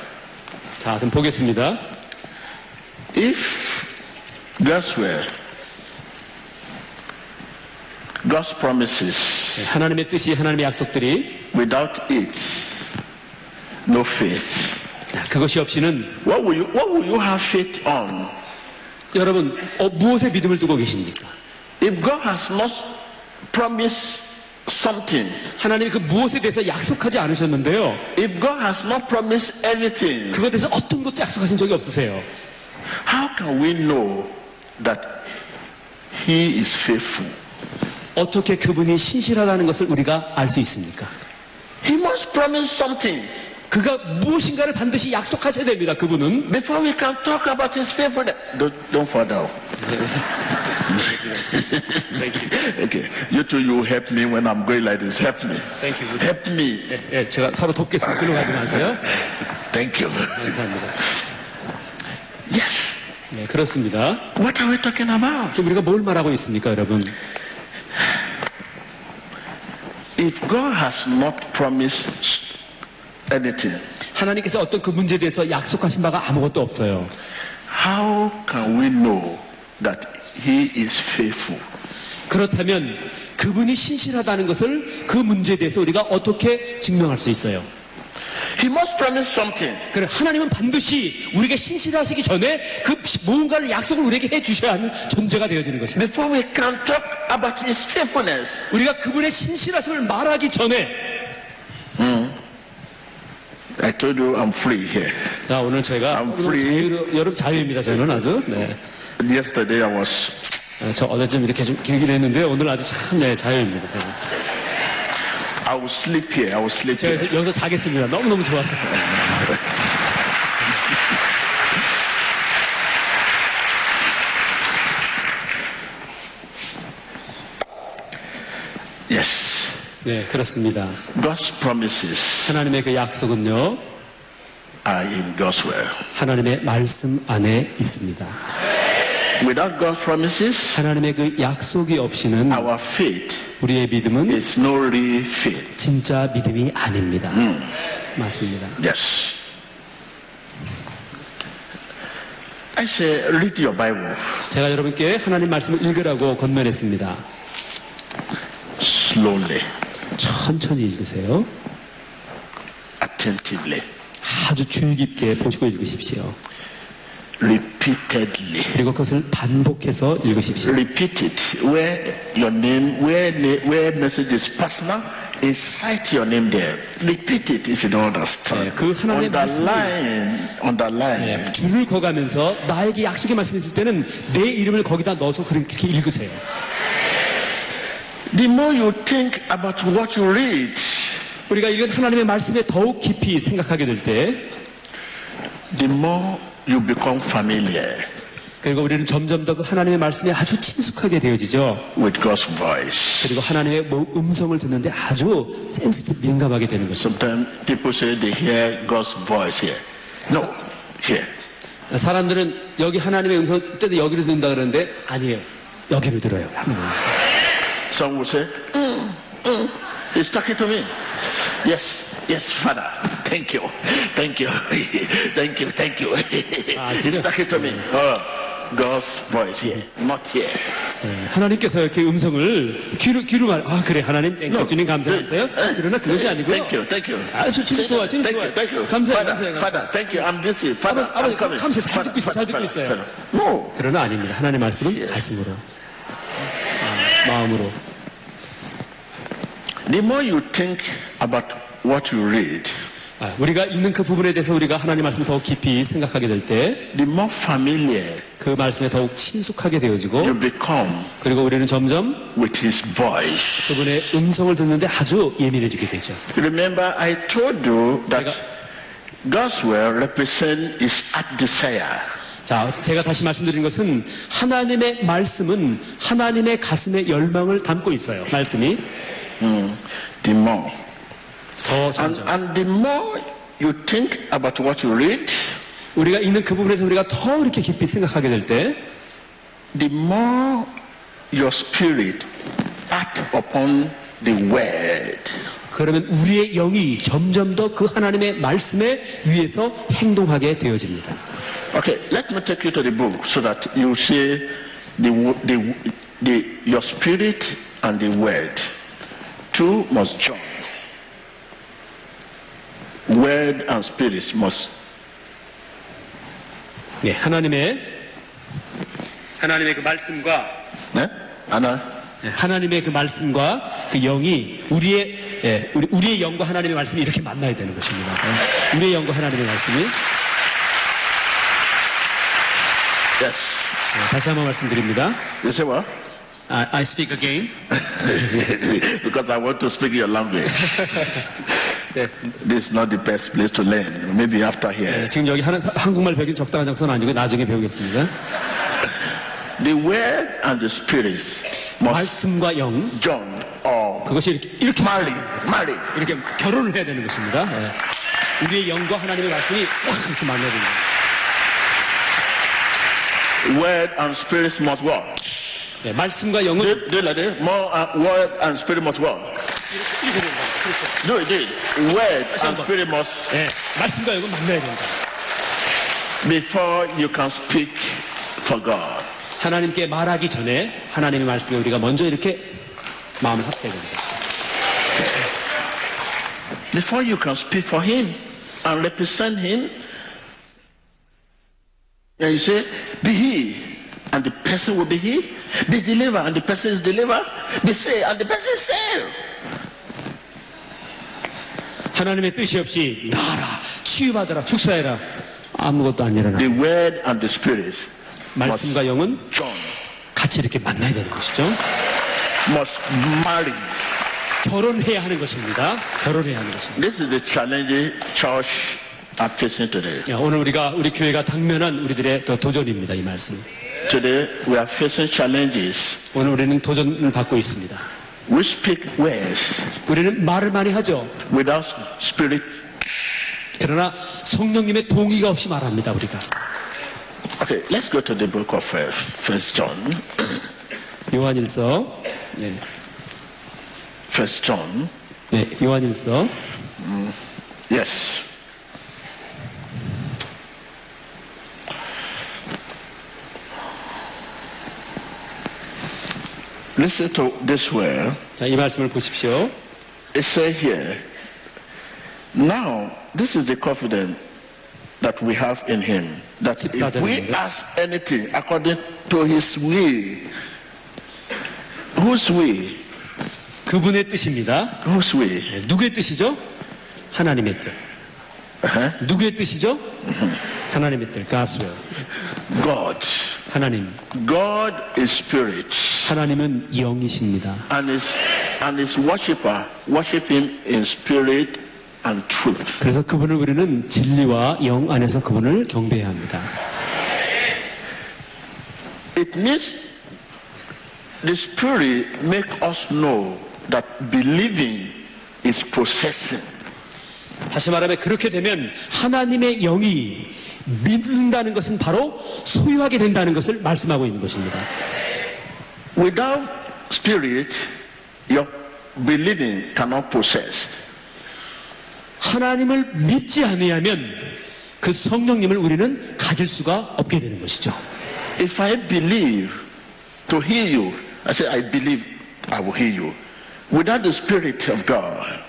자, 그럼 보겠습니다. If God's will, God's promises, 하나님의 뜻이, 하나님의 약속들이 without it, no faith. 그것이 없이는 What will you have faith on? 여러분 무엇에 믿음을 두고 계십니까? If God has not promised something, 하나님이 그 무엇에 대해서 약속하지 않으셨는데요. if God has not promised anything, 그것에 대해서 어떤 것도 약속하신 적이 없으세요. how can we know that He is faithful? 어떻게 그분이 신실하다는 것을 우리가 알 수 있습니까? He must promise something 그가 무엇인가를 반드시 약속하셔야 됩니다. 그분은. before we can talk about His faithfulness. Don't fall down. Okay, you two, you help me when I'm going like this. Help me. Thank you. Help me. 예, 제가 서로 돕겠습니다. 글로 가지 마세요. Thank you. 감사합니다. Yes. 네, 그렇습니다. What are we talking about? 지금 우리가 뭘 말하고 있습니까, 여러분? If God has not promised anything, 하나님께서 어떤 그 문제에 대해서 약속하신 바가 아무것도 없어요. how can we know that He is faithful? 그렇다면 그분이 신실하다는 것을 그 문제에 대해서 우리가 어떻게 증명할 수 있어요? He must promise something. 그래, 하나님은 반드시 우리가 신실하시기 전에 그 무언가를 약속을 우리에게 해주셔야 하는 존재가 되어지는 것입니다. Before we can talk about His faithfulness, 우리가 그분의 신실하심을 말하기 전에 I told you I'm free here. 자, 오늘 제가 I'm free. 여러분 자유입니다. 저는 아주. 네. Yesterday I was, 저 어제 좀 이렇게 좀 길긴 했는데 오늘 아주 참 자유입니다. I will sleep here. I will sleep 제가 here. 여기서 자겠습니다. 너무너무 좋아서. Yes. 네, 그렇습니다. God's promises 하나님의 그 약속은요, are in God's will. 하나님의 말씀 안에 있습니다. Without God's promises, 하나님의 그 약속이 없이는 our faith 우리의 믿음은 is no real faith. 진짜 믿음이 아닙니다. 맞습니다. Yes. I say, read your Bible 제가 여러분께 하나님 말씀을 읽으라고 권면했습니다. slowly, 천천히 읽으세요. attentively, 아주 주의 깊게 보시고 읽으십시오. repeatedly. 그리고 그것을 반복해서 읽으십시오. Repeat it. Where your name, where message is personal, cite your name there. Repeat it if you don't understand. 네, 그 하나님의 underline. 줄을 거가면서 나에게 약속의 말씀이 있을 때는 내 이름을 거기다 넣어서 그렇게 읽으세요. The more you think about what you read, 우리가 이건 하나님의 말씀에 더욱 깊이 생각하게 될 때, the more you become familiar 그리고 우리는 점점 더 그 하나님의 말씀에 아주 친숙하게 되어지죠. with God's voice. 그리고 하나님의 음성을 듣는데 아주 센스티브, 민감하게 되는 것입니다. Sometimes people say they hear God's voice here. No, here. 사람들은 여기 하나님의 음성 때도 여기로 듣는다 그러는데 아니에요. 여기로 들어요. 하나님의 음성. Some will say, he's talking to me. Yes, Father. Thank you. Thank you. He's talking to me. God's voice here, not here. 네, 하나님께서 이렇게 음성을 귀로 말. 아 그래 하나님 땡큐 주님 감사하세요. 그러나 그것이 아니고요. Thank you. 아주 주님 좋아, 주님 좋아. 감사해요. Father, thank you. I'm busy. Father, 아버지 I'm coming. 감사 잘 듣고 있어요. 잘 듣고 있어요. No. 그러나 아닙니다. 하나님의 말씀은 가슴으로, 마음으로. The more you think about what you read, 우리가 읽는 그 부분에 대해서 우리가 하나님 말씀을 더욱 깊이 생각하게 될 때 the more familiar 그 말씀에 더욱 친숙하게 되어지고 you become 그리고 우리는 점점 with his voice. 그분의 음성을 듣는데 아주 예민해지게 되죠. Remember, I told you that 제가- God's word represents his heart desire. 자, 제가 다시 말씀드린 것은 하나님의 말씀은 하나님의 가슴의 열망을 담고 있어요. 말씀이 The more. 더 점점 And the more you think about what you read, 우리가 읽는 그 부분에서 우리가 더 이렇게 깊이 생각하게 될 때 the more your spirit act upon the word. 그러면 우리의 영이 점점 더 그 하나님의 말씀에 위해서 행동하게 되어집니다. Okay, let me take you to the book so that you see your spirit and the word. Two must join. Word and spirit must. 네, 하나님의 그 말씀과 네? 하나. 하나님의 그 말씀과 그 영이 우리의 영과 하나님의 말씀이 이렇게 만나야 되는 것입니다. 우리의 영과 하나님의 말씀이 Yes. 다시 한번 말씀드립니다. You say what? I speak again. Because I want to speak your language. 네, This is not the best place to learn. Maybe after here. 지금 여기 한국말 배우기 적당한 장소는 아니고 나중에 배우겠습니다. The word and the spirit must 말씀과 영 join or 그것이 이렇게 marry. 이렇게 결혼을 해야 되는 것입니다. 우리의 영과 하나님의 말씀이 이렇게 만나야 됩니다. Word and spirit must work. 네, 말씀과 영은 Do it like this. More word and spirit must work. 이렇게 된다. 그렇죠. Do it. Word and 한번. spirit must 네, 말씀과 영은 만나야 된다. before you can speak for God. 하나님께 말하기 전에 하나님의 말씀에 우리가 먼저 이렇게 마음을 합해야 됩니다. Before you can speak for Him and represent Him, and you say, be He, and the person will be He. Be delivered, and the person is delivered. Be saved, and the person is saved. 하나님의 뜻이 없이 나아라, 치유받아라, 축사해라 아무것도 안 일어나. The Word and the Spirit 말씀과 영은 join, 같이 이렇게 만나야 되는 것이죠. must marry. 결혼해야 하는 것입니다. 결혼해야 하는 것입니다. This is the challenge church are facing today. 오늘 우리 교회가 당면한 우리들의 도전입니다. 이 말씀. Today we are facing challenges. 오늘 우리는 도전을 받고 있습니다. We speak words 우리는 말을 많이 하죠. without spirit. 그러나 성령님의 동의가 없이 말합니다. 우리가. Okay, let's go to the book of First John. 요한일서. 네, First John. 네, 요한일서. Yes. Listen to this word. 자, 이 말씀을 보십시오. It says here, now this is the confidence that we have in Him, that if we ask anything according to His will, whose will? 그분의 뜻입니다. Whose will? 네, 누구의 뜻이죠? 하나님의 뜻. 누구의 뜻이죠? 하나님의 뜻. God's will. God. 하나님. God is spirit. 하나님은 영이십니다. And his worshipper worship Him in spirit and truth. 그래서 그분을 우리는 진리와 영 안에서 그분을 경배해야 합니다. It means the spirit make us know that believing is processing. 다시 말하면 그렇게 되면 하나님의 영이 믿는다는 것은 바로 소유하게 된다는 것을 말씀하고 있는 것입니다. Without spirit, your believing cannot process. 하나님을 믿지 않으면 그 성령님을 우리는 가질 수가 없게 되는 것이죠. If I believe to hear you, I say I believe I will hear you. Without the spirit of God,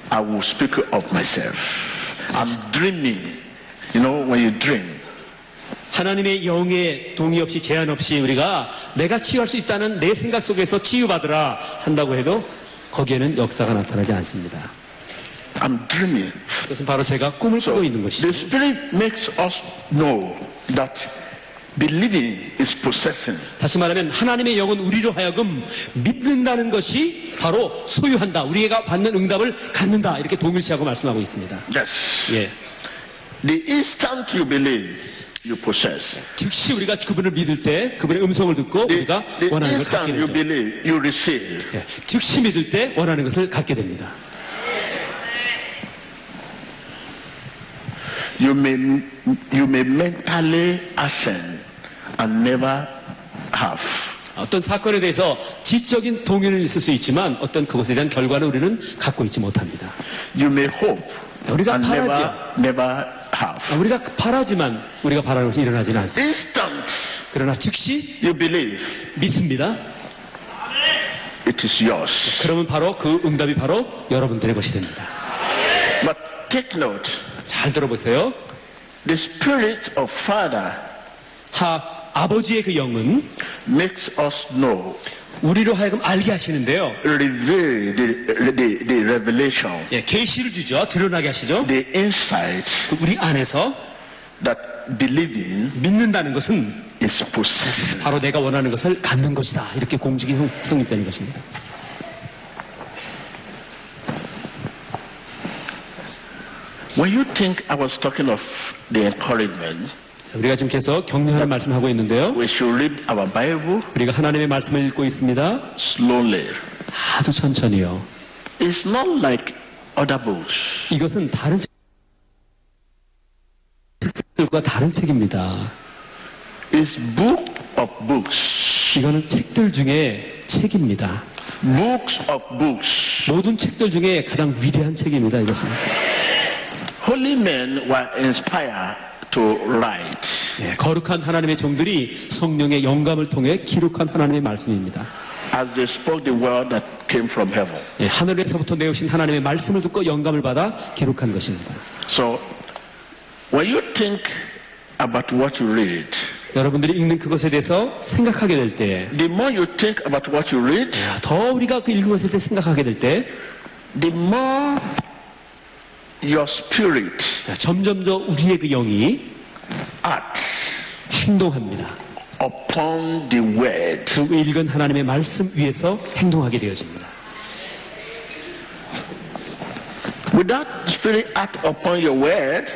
I will speak of myself. I'm dreaming. You know, when you dream. 하나님의 영의 동의 없이 제한 없이 우리가 내가 치유할 수 있다는 내 생각 속에서 치유받으라 한다고 해도 거기에는 역사가 나타나지 않습니다. I'm dreaming. 그것은 바로 제가 꿈을 So 꾸고 있는 것이죠. the Spirit makes us know that believing is possessing. 다시 말하면 하나님의 영은 우리로 하여금 믿는다는 것이 바로 소유한다. 우리가 받는 응답을 갖는다. 이렇게 동일시하고 말씀하고 있습니다. Yes. 예. The instant you believe, you possess. 즉시 우리가 그분을 믿을 때 그분의 음성을 듣고 The, 우리가 the 원하는 것을 instant 갖게 you 되죠. believe, you receive. 예. 즉시 믿을 때 원하는 것을 갖게 됩니다. You may mentally ascend and never have. 어떤 사건에 대해서 지적인 동의는 있을 수 있지만 어떤 그것에 대한 결과는 우리는 갖고 있지 못합니다. You may hope 우리가 and 바라지요. never have. 우리가 바라지만 우리가 바라는 것이 일어나지는 않습니다. Instant 그러나 즉시 you believe, 믿습니다. it is yours. 그러면 바로 그 응답이 바로 여러분들의 것이 됩니다. But take note, 잘 들어보세요. the spirit of Father 아버지의 그 영은 makes us know, 우리로 하여금 알게 하시는데요. reveal the revelation, 예, 계시를 주죠. 드러나게 하시죠. the insight 우리 안에서 that believing 믿는다는 것은 is possessing. 바로 내가 원하는 것을 갖는 것이다. 이렇게 공직이 성립되는 것입니다. When you think I was talking of the encouragement, 우리가 지금 계속 격려하는 말씀하고 있는데요. we should read our Bible 우리가 하나님의 말씀을 읽고 있습니다. slowly. 아주 천천히요. It's not like other books. 이것은 다른 책들과 다른 책입니다. It's book of books. 이거는 책들 중에 책입니다. Books of books. 모든 책들 중에 가장 위대한 책입니다. 이것은. Holy men were inspired to write. 예, 거룩한 하나님의 종들이 성령의 영감을 통해 기록한 하나님의 말씀입니다. As they spoke the word that came from heaven. 예, 하늘에서부터 내오신 하나님의 말씀을 듣고 영감을 받아 기록한 것입니다. So, when you think about what you read, 여러분들이 읽는 그것에 대해서 생각하게 될 때, the more you think about what you read, 더 우리가 그 읽은 것에 대해 생각하게 될 때, the more your spirit 점점 더 우리의 그 영이 acts 행동합니다. upon the word. 그 읽은 하나님의 말씀 위에서 행동하게 되어집니다. Without spirit act upon your word,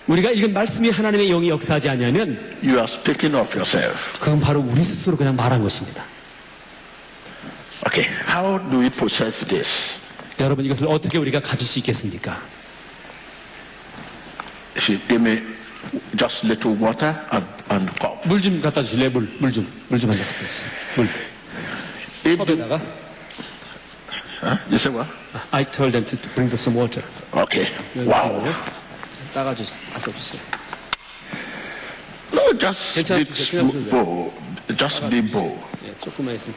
우리가 읽은 말씀이 하나님의 영이 역사하지 않으면 you are speaking of yourself. 그건 바로 우리 스스로 그냥 말한 것입니다. Okay, how do we possess this? 여러분 이것을 어떻게 우리가 가질 수 있겠습니까? If you give me just little water and cup. 물 좀 갖다 주실래요? 물 좀 한 잔 갖다 주세요. 물. If the, 컵에다가 you say what? I told them to bring some water. Okay. Wow. 따가주세요. No, just 괜찮아요. this 그냥 주세요. bowl. Just the bowl. 예, 조금만 있으면.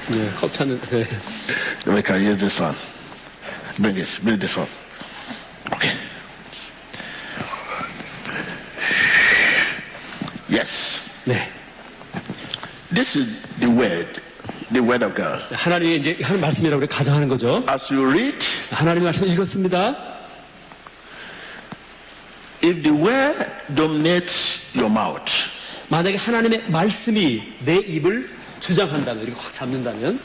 네, 컵 차는. 네. We can use this one. Bring this one. Okay. Yes. 네. This is the word of God. 하나님의 이제 하는 말씀이라고 우리 가정하는 거죠. As you read, 하나님의 말씀 읽었습니다. if the word dominates your mouth, 만약에 하나님의 말씀이 내 입을 주장한다면, 이렇게 확 잡는다면,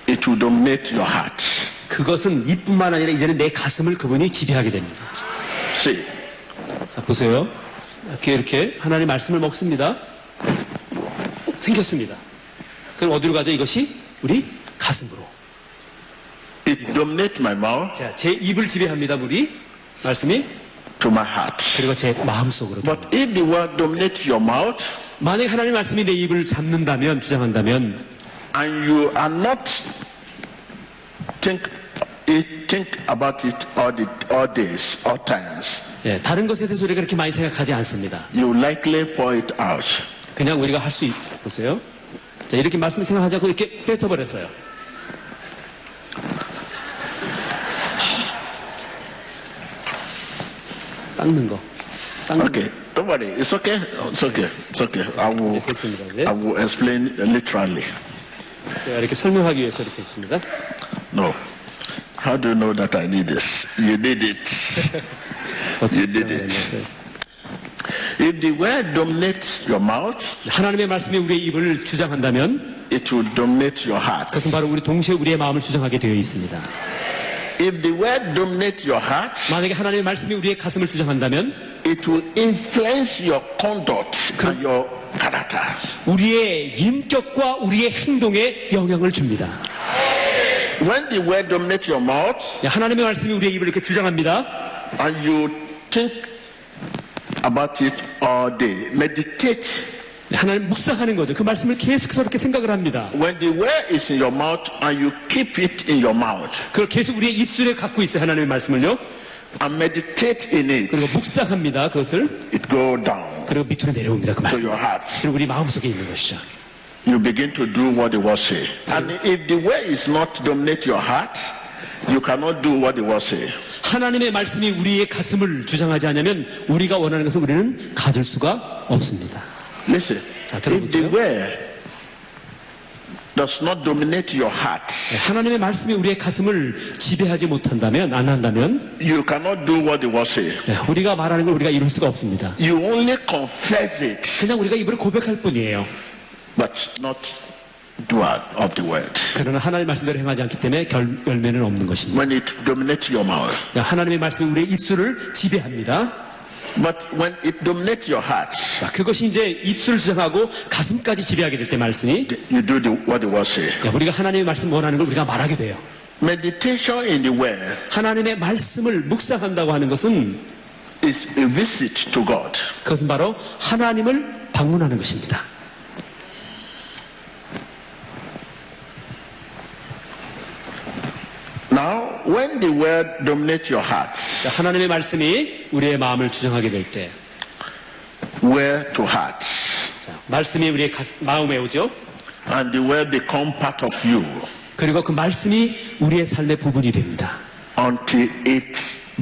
it will dominate your heart. 그것은 입뿐만 아니라 이제는 내 가슴을 그분이 지배하게 됩니다. See, 자, 보세요. 이렇게 하나님의 말씀을 먹습니다. 생겼습니다. 그럼 어디로 가죠? 이것이 우리 가슴으로. it dominates my mouth 자, 제 입을 지배합니다. 우리 말씀이. to my heart. 그리고 제 마음속으로. But if the word dominates your mouth 만약에 하나님의 말씀이 내 입을 잡는다면, 주장한다면, and you are not think about it all days, all times, 예, 다른 것에 대해서 우리가 그렇게 많이 생각하지 않습니다. you likely pour it out. 그냥 우리가 할 수 보세요. 자, 이렇게 말씀 생각하지 않고 이렇게 뱉어버렸어요. 닦는 거. 닦는 Okay, Don't worry. It's okay. It's okay. It's okay. 이제 됐습니다. 이제 I will explain literally. 제가 이렇게 설명하기 위해서 이렇게 했습니다. No. How do you know that I need this? You need it. You need it. If the word dominates your mouth, 하나님의 말씀이 우리의 입을 주장한다면 it will dominate your heart. 그것은 바로 우리 동시에 우리의 마음을 주장하게 되어 있습니다. If the word dominates your heart, 만약에 하나님의 말씀이 우리의 가슴을 주장한다면 it will influence your conduct and your character. 우리의 인격과 우리의 행동에 영향을 줍니다. When the word dominates your mouth 하나님의 말씀이 우리의 입을 이렇게 주장합니다. and you think about it all day, meditate. 하나님 묵상하는 거죠. 그 말씀을 계속해서 이렇게 생각을 합니다. When the word is in your mouth and you keep it in your mouth 그걸 계속 우리의 입술에 갖고 있어요. 하나님의 말씀을요. and meditate in it, 그리고 묵상합니다. 그것을. it go down 그리고 밑으로 내려옵니다. 그 to 말씀. your heart. 그리고 우리 마음속에 있는 것이죠. You begin to do what the word say. And if the word is not dominate your heart, you cannot do what the word say. 하나님의 말씀이 우리의 가슴을 주장하지 않으면 우리가 원하는 것을 우리는 가질 수가 없습니다. Listen, 자, if the 들어보세요. word does not dominate your heart, 하나님의 말씀이 우리의 가슴을 지배하지 못한다면, 안 한다면 you cannot do what the word say. 우리가 말하는 걸 우리가 이룰 수가 없습니다. You only confess it, 그냥 우리가 입으로 고백할 뿐이에요. but not doer of the word. 그러나 하나님의 말씀대로 행하지 않기 때문에 열매는 없는 것입니다. When it dominates your mouth. 자, 하나님의 말씀이 우리의 입술을 지배합니다. But when it dominates your heart, 자, 그것이 이제 입술을 주장하고 가슴까지 지배하게 될 때 말씀이 you do what the word say. 우리가 하나님의 말씀 원하는 걸 우리가 말하게 돼요. Meditation in the word 하나님의 말씀을 묵상한다고 하는 것은 is a visit to God. 그것은 바로 하나님을 방문하는 것입니다. Now, when the word dominates your heart, 자, 하나님의 말씀이 우리의 마음을 주장하게 될 때, word to heart, 자, 말씀이 우리의 마음에 오죠. and the word become part of you 그리고 그 말씀이 우리의 삶의 부분이 됩니다. until it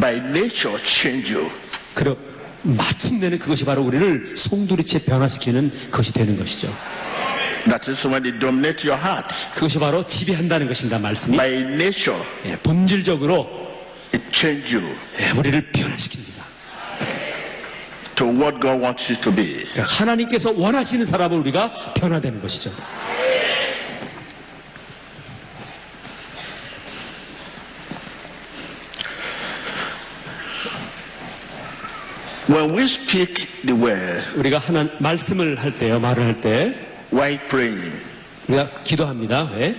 by nature change you. 그리고 마침내는 그것이 바로 우리를 송두리째 변화시키는 것이 되는 것이죠. That is when it dominates your heart. 그것이 바로 지배한다는 것입니다. 말씀이. By nature, 본질적으로 it change you 우리를 변화시킵니다. to what God wants you to be. 하나님께서 원하시는 사람을 우리가 변화되는 것이죠. When we speak the word, 우리가 말씀을 할 때요, 말을 할 때, while praying, 우리가 기도합니다. 왜?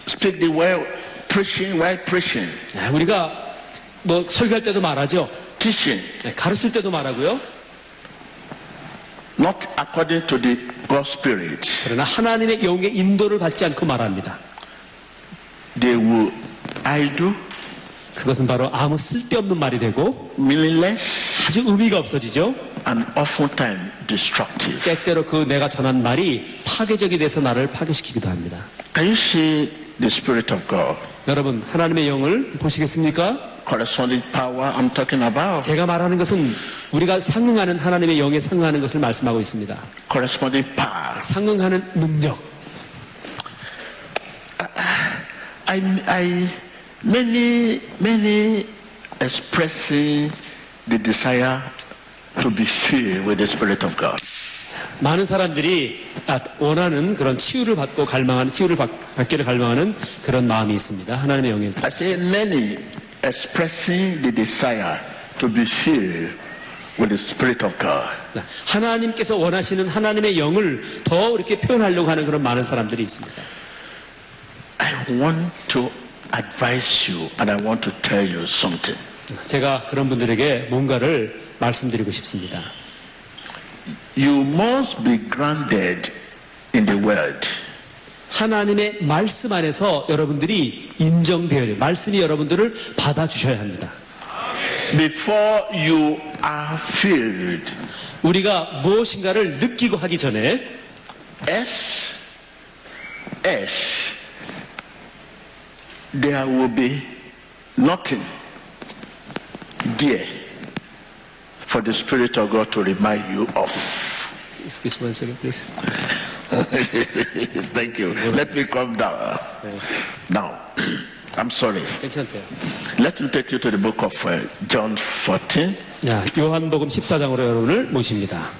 speak the word, preaching while preaching, 우리가 뭐 설교할 때도 말하죠. teaching, 가르칠 때도 말하고요. not according to the God's Spirit. 그러나 하나님의 영의 인도를 받지 않고 말합니다. They will idle, 그것은 바로 아무 쓸데없는 말이 되고 meaningless, 아주 의미가 없어지죠. and oftentimes destructive. 때때로 그 내가 전한 말이 파괴적이 돼서 나를 파괴시키기도 합니다. Can you see the Spirit of God? 여러분, 하나님의 영을 보시겠습니까? Corresponding power I'm talking about. 제가 말하는 것은 우리가 상응하는 하나님의 영에 상응하는 것을 말씀하고 있습니다. Corresponding power. 상응하는 능력. Many expressing the desire to be filled with the Spirit of God. 많은 사람들이 원하는 그런 치유를 받고 갈망하는, 치유를 받기를 갈망하는 그런 마음이 있습니다. 하나님의 영에. I say many expressing the desire to be filled with the Spirit of God. 하나님께서 원하시는 하나님의 영을 더 이렇게 표현하려고 하는 그런 많은 사람들이 있습니다. I want to advise you and I want to tell you something. 제가 그런 분들에게 뭔가를 말씀드리고 싶습니다. You must be grounded in the Word. 하나님의 말씀 안에서 여러분들이 인정되어야 돼요. 말씀이 여러분들을 받아주셔야 합니다. Before you are filled, 우리가 무엇인가를 느끼고 하기 전에 there will be nothing there for the Spirit of God to remind you of. Excuse me one second, please. Thank you. Let me come down. 네, Now, I'm sorry. 괜찮대요. Let me take you to the book of John 14. 자, 요한복음 14장으로 여러분을 모십니다.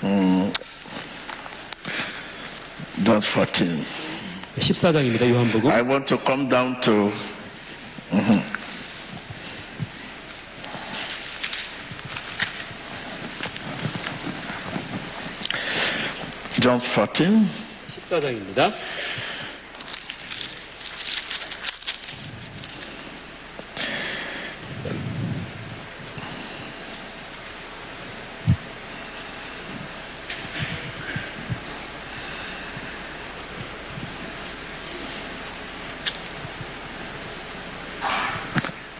John 14. 14장입니다. 요한복음. I want to come down to John 14. 14장입니다.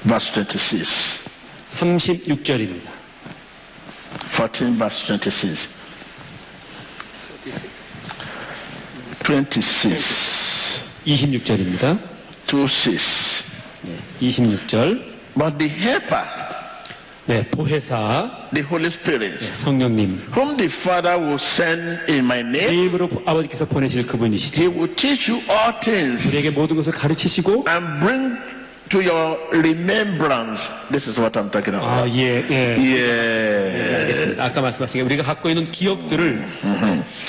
Verse 26. 36절입니다. 14 verse 26. 26. 26절입니다. 26. 네, 26절. But the helper, 네, 보혜사, the Holy Spirit, 네, 성령님. whom the Father will send in my 내 name, 이름으로 아버지께서 보내실 그분이시죠. he will teach you all things 우리에게 모든 것을 가르치시고, and bring to your remembrance. This is what I'm talking about. 예, 예. Yeah. 알겠습니다. 아까 말씀하신 게 우리가 갖고 있는 기억들을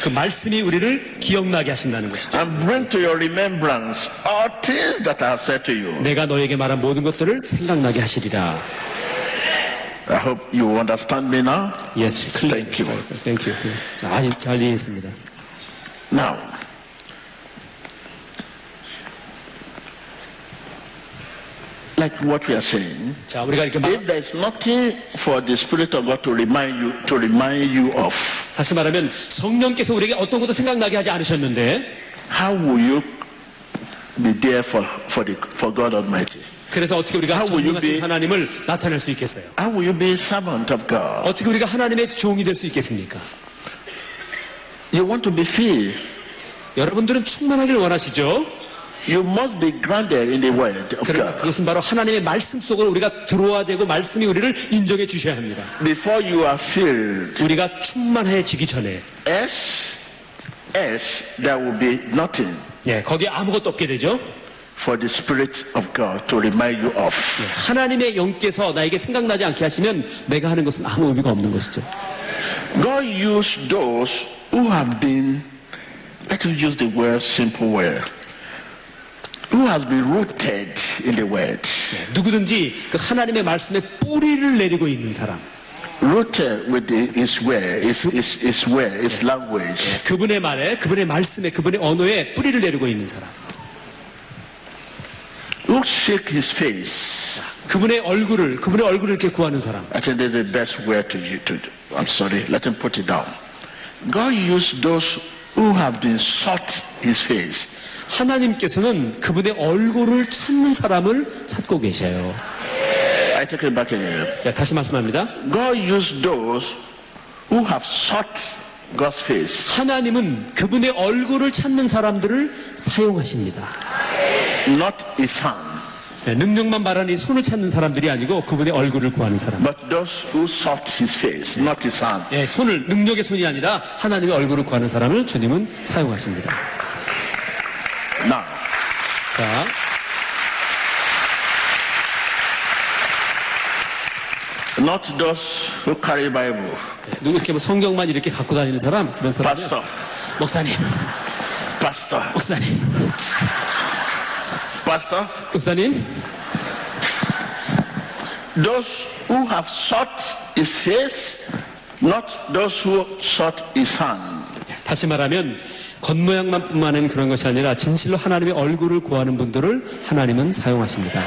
그 말씀이 우리를 기억나게 하신다는 것이죠. And bring to your remembrance all things that I have said to you. 내가 너에게 말한 모든 것들을 생각나게 하시리라. I hope you understand me now. Yes, Thank you. Thank you. 자, 잘 이해했습니다. Now, like what we are saying, 자, 우리가 이렇게 if there is nothing for the Spirit of God to remind you of, 다시 말하면 성령께서 우리에게 어떤 것도 생각나게 하지 않으셨는데 how will you be there for God Almighty? 그래서 어떻게 우리가 How will you 전능하신 be- 하나님을 나타낼 수 있겠어요? How will you be a servant of God? 어떻게 우리가 하나님의 종이 될 수 있겠습니까? You want to be filled. 여러분들은 충만하길 원하시죠? You must be grounded in the word of 그러나 God. 그것은 바로 하나님의 말씀 속으로 우리가 들어와 되고 말씀이 우리를 인정해 주셔야 합니다. Before you are filled, 우리가 충만해지기 전에 else there will be nothing 예, 거기에 아무것도 없게 되죠. for the Spirit of God to remind you of. 예, 하나님의 영께서 나에게 생각나지 않게 하시면 내가 하는 것은 아무 의미가 없는 것이죠. God used those who have been, let us use the word simple word, who has been rooted in the word. 누구든지 그 하나님의 말씀에 뿌리를 내리고 있는 사람, Rooted with his word, his word, his language. 그분의 말에, 그분의 말씀에, 그분의 언어에 뿌리를 내리고 있는 사람, Who shake his face. 그분의 얼굴을 이렇게 구하는 사람. I think that's the best word to use. I'm sorry, let him put it down. God used those who have been sought his face. 하나님께서는 그분의 얼굴을 찾는 사람을 찾고 계셔요. I take it back again. 자, 다시 말씀합니다. God used those who have sought God's face. 하나님은 그분의 얼굴을 찾는 사람들을 사용하십니다. Not his hand, 네, 능력만 말하는 이 손을 찾는 사람들이 아니고 그분의 얼굴을 구하는 사람. but those who sought his face, not his hand. 네, 손을, 능력의 손이 아니라 하나님의 얼굴을 구하는 사람을 주님은 사용하십니다. Now, 자, not those who carry Bible. 네, 누구 이렇게 뭐 성경만 이렇게 갖고 다니는 사람, 그런 사람. Pastor, 목사님, pastor, 목사님, pastor. 목사님. Those who have sought his face, not those who sought his hand. 다시 말하면 겉모양만 뿐만은 그런 것이 아니라 진실로 하나님의 얼굴을 구하는 분들을 하나님은 사용하십니다.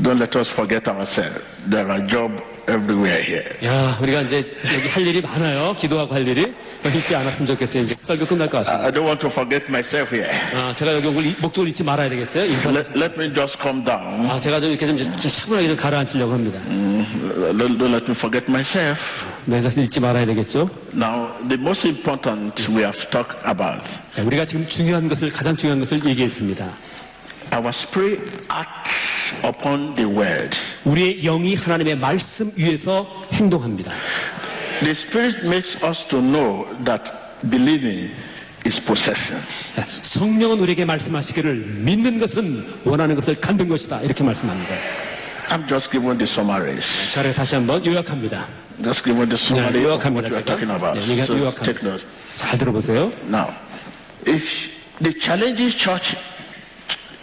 Don't let us forget ourselves. There are jobs everywhere here. 야, 우리가 이제 여기 할 일이 많아요. 기도하고 할 일이. 잊지 않았으면 좋겠어요. 이제 설교 끝날 것 같습니다. I don't want to forget myself here. 제가 여기 목적을 잊지 말아야 되겠어요. Let me just calm down. 제가 좀 이렇게 좀 차분하게 좀 가라앉히려고 합니다. Don't let me forget myself. 내 자신 잊지 말아야 되겠죠. Now, the most important we have talked about. 자, 우리가 지금 가장 중요한 것을 얘기했습니다. our spirit acts upon the word. 우리의 영이 하나님의 말씀 위에서 행동합니다. The spirit makes us to know that believing is possessing. 성령은 우리에게 말씀하시기를 믿는 것은 원하는 것을 갖는 것이다. 이렇게 말씀합니다. I'm just giving the summaries. 자, 다시 한번 요약합니다. Just giving the summary of what 요약합니다. we are talking about. 네, So 요약합니다. take note. 잘 들어보세요. Now, if the challenges church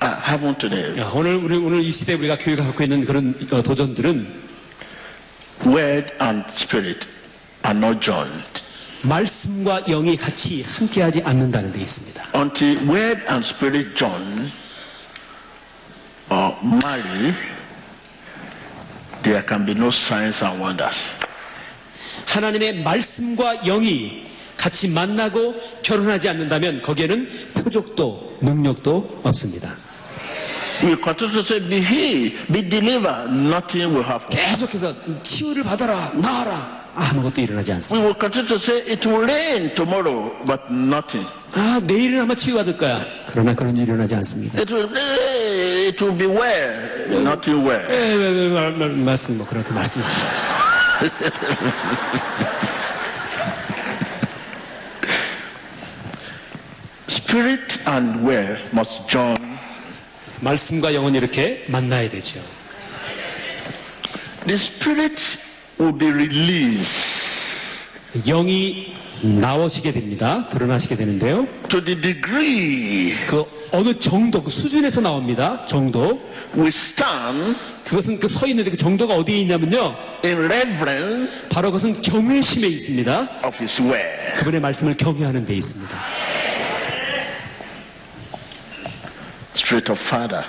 are having today, 야, 오늘 이 시대에 우리가 교회가 갖고 있는 그런 도전들은 word and spirit are not joined. 말씀과 영이 같이 함께하지 않는다는 데 있습니다. Until word and spirit join or marry, there can be no signs and wonders. 하나님의 말씀과 영이 같이 만나고 결혼하지 않는다면 거기에는 표적도 능력도 없습니다. We continue to say, be healed, be delivered, nothing will happen. 계속해서 치유를 받아라, 나아라, 아무것도 일어나지 We 않습니다. will continue to say, it will rain tomorrow, but nothing. 내일은 아마 치유받을 거야. 그러나 그런 일이 일어나지 않습니다. It will be well, nothing well. 말씀 그렇게 말씀하셨어요. Spirit and word must join. 말씀과 영은 이렇게 만나야 되죠. The spirit will be released 영이 나오시게 됩니다. 드러나시게 되는데요. to the degree 그 어느 정도, 그 수준에서 나옵니다. 정도. we stand 그것은 그 서 있는데 그 정도가 어디에 있냐면요. in reverence 바로 그것은 경외심에 있습니다. of his word. 그분의 말씀을 경외하는 데 있습니다. Spirit of Father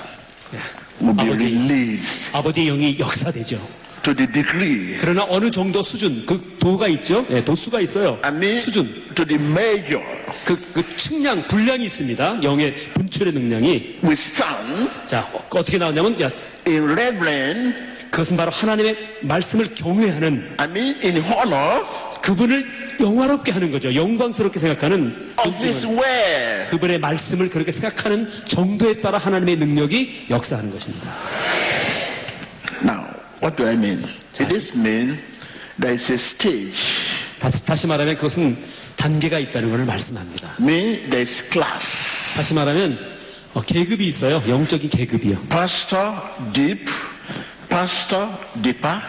will be released 아버지의 영이 역사되죠. to the degree. 그러나 어느 정도 수준, 그 도가 있죠. 도수가 있어요. I mean, 수준. to the measure 그 측량, 분량이 있습니다. 영의 분출의 능량이. we stand 자, 어떻게 나오냐면, in reverence. 그것은 바로 하나님의 말씀을 경외하는, I mean, in honor 그분을 영화롭게 하는 거죠. 영광스럽게 생각하는, of his word. 그분의 말씀을 그렇게 생각하는 정도에 따라 하나님의 능력이 역사하는 것입니다. Now, what do I mean? It means there is a stage. 다시 말하면 그것은 단계가 있다는 것을 말씀합니다. Mean there is class. 다시 말하면 계급이 있어요. 영적인 계급이요. Pastor deep, pastor deeper,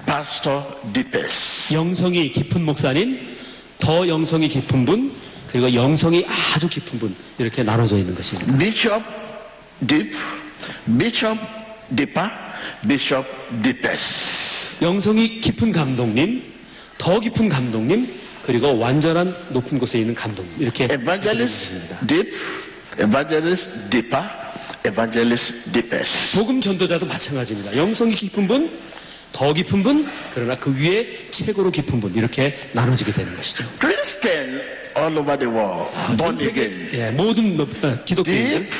pastor deepest. 영성이 깊은 목사님, 더 영성이 깊은 분, 그리고 영성이 아주 깊은 분, 이렇게 나눠져 있는 것입니다. Bishop deep, bishop deeper, bishop deepest. 영성이 깊은 감독님, 더 깊은 감독님, 그리고 완전한 높은 곳에 있는 감독님, 이렇게 Evangelist 있습니다. deep, evangelist deeper, evangelist deepest. 복음 전도자도 마찬가지입니다. 영성이 깊은 분, 더 깊은 분, 그러나 그 위에 최고로 깊은 분, 이렇게 나눠지게 되는 것이죠. Christian all over the world, born 전 세계, again. 모든 기독교인들 Deep,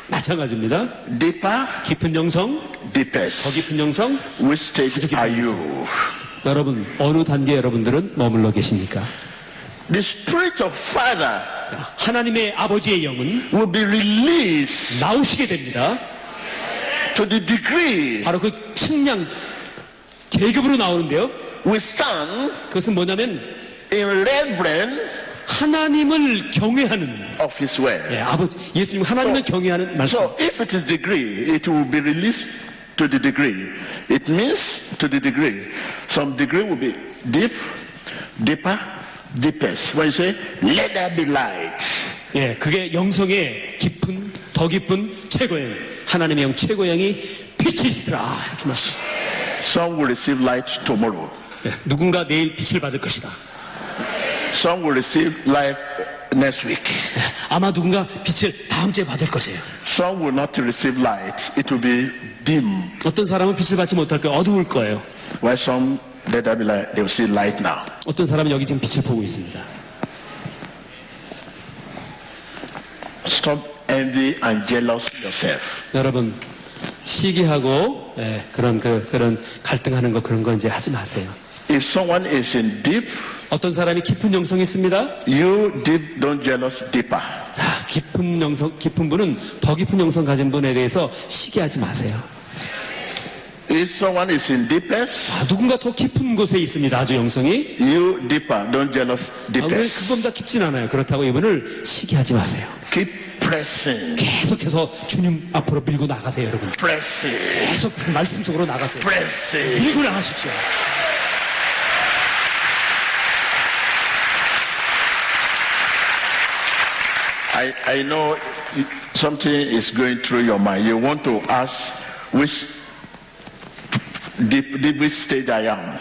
마찬가지입니다. deeper, 깊은 영성, 더 deepest. 깊은 영성. Which stage are you? 여러분, 어느 단계에 여러분들은 머물러 계십니까? The spirit of Father 하나님의 아버지의 영은 will be released 나오시게 됩니다. to the degree 바로 그 측량 계급으로 나오는데요. we stand 그것은 뭐냐면 in reverence 하나님을 경외하는, of His word. 예수님 하나님을 경외하는 말씀. So if it is degree, it will be released to the degree. It means to the degree. Some degree will be deep, deeper, deepest. When you say, let there be light. 그게 영성의 깊은, 더 깊은 최고의 영, 하나님의 영 최고의 영이 빛이 있으라 이렇게 말씀. Some will receive light tomorrow. 누군가 내일 빛을 받을 것이다. Some will receive light next week. 아마 누군가 빛을 다음 주에 받을 것이에요. Some will not receive light. It will be dim. 어떤 사람은 빛을 받지 못할 거예요. 어두울 거예요. While some, let there be light, they will see light now. 어떤 사람은 여기 지금 빛을 보고 있습니다. Stop envy and jealous yourself. 여러분, 시기하고 그런 갈등하는 거 그런 거 이제 하지 마세요. If someone is in deep, 어떤 사람이 깊은 영성이 있습니다. you deep don't jealous deeper. 깊은 분은 더 깊은 영성 가진 분에 대해서 시기하지 마세요. If someone is in deepest, 누군가 더 깊은 곳에 있습니다. 아주 영성이. you deeper, don't jealous 왜 deepest. 그보다 깊진 않아요. 그렇다고 이분을 시기하지 마세요. Keep pressing, 계속해서 주님 앞으로 밀고 나가세요, 여러분. pressing, 계속 그 말씀 속으로 나가세요. pressing. 밀고 나가십시오. I know something is going through your mind. You want to ask which deep stage I am.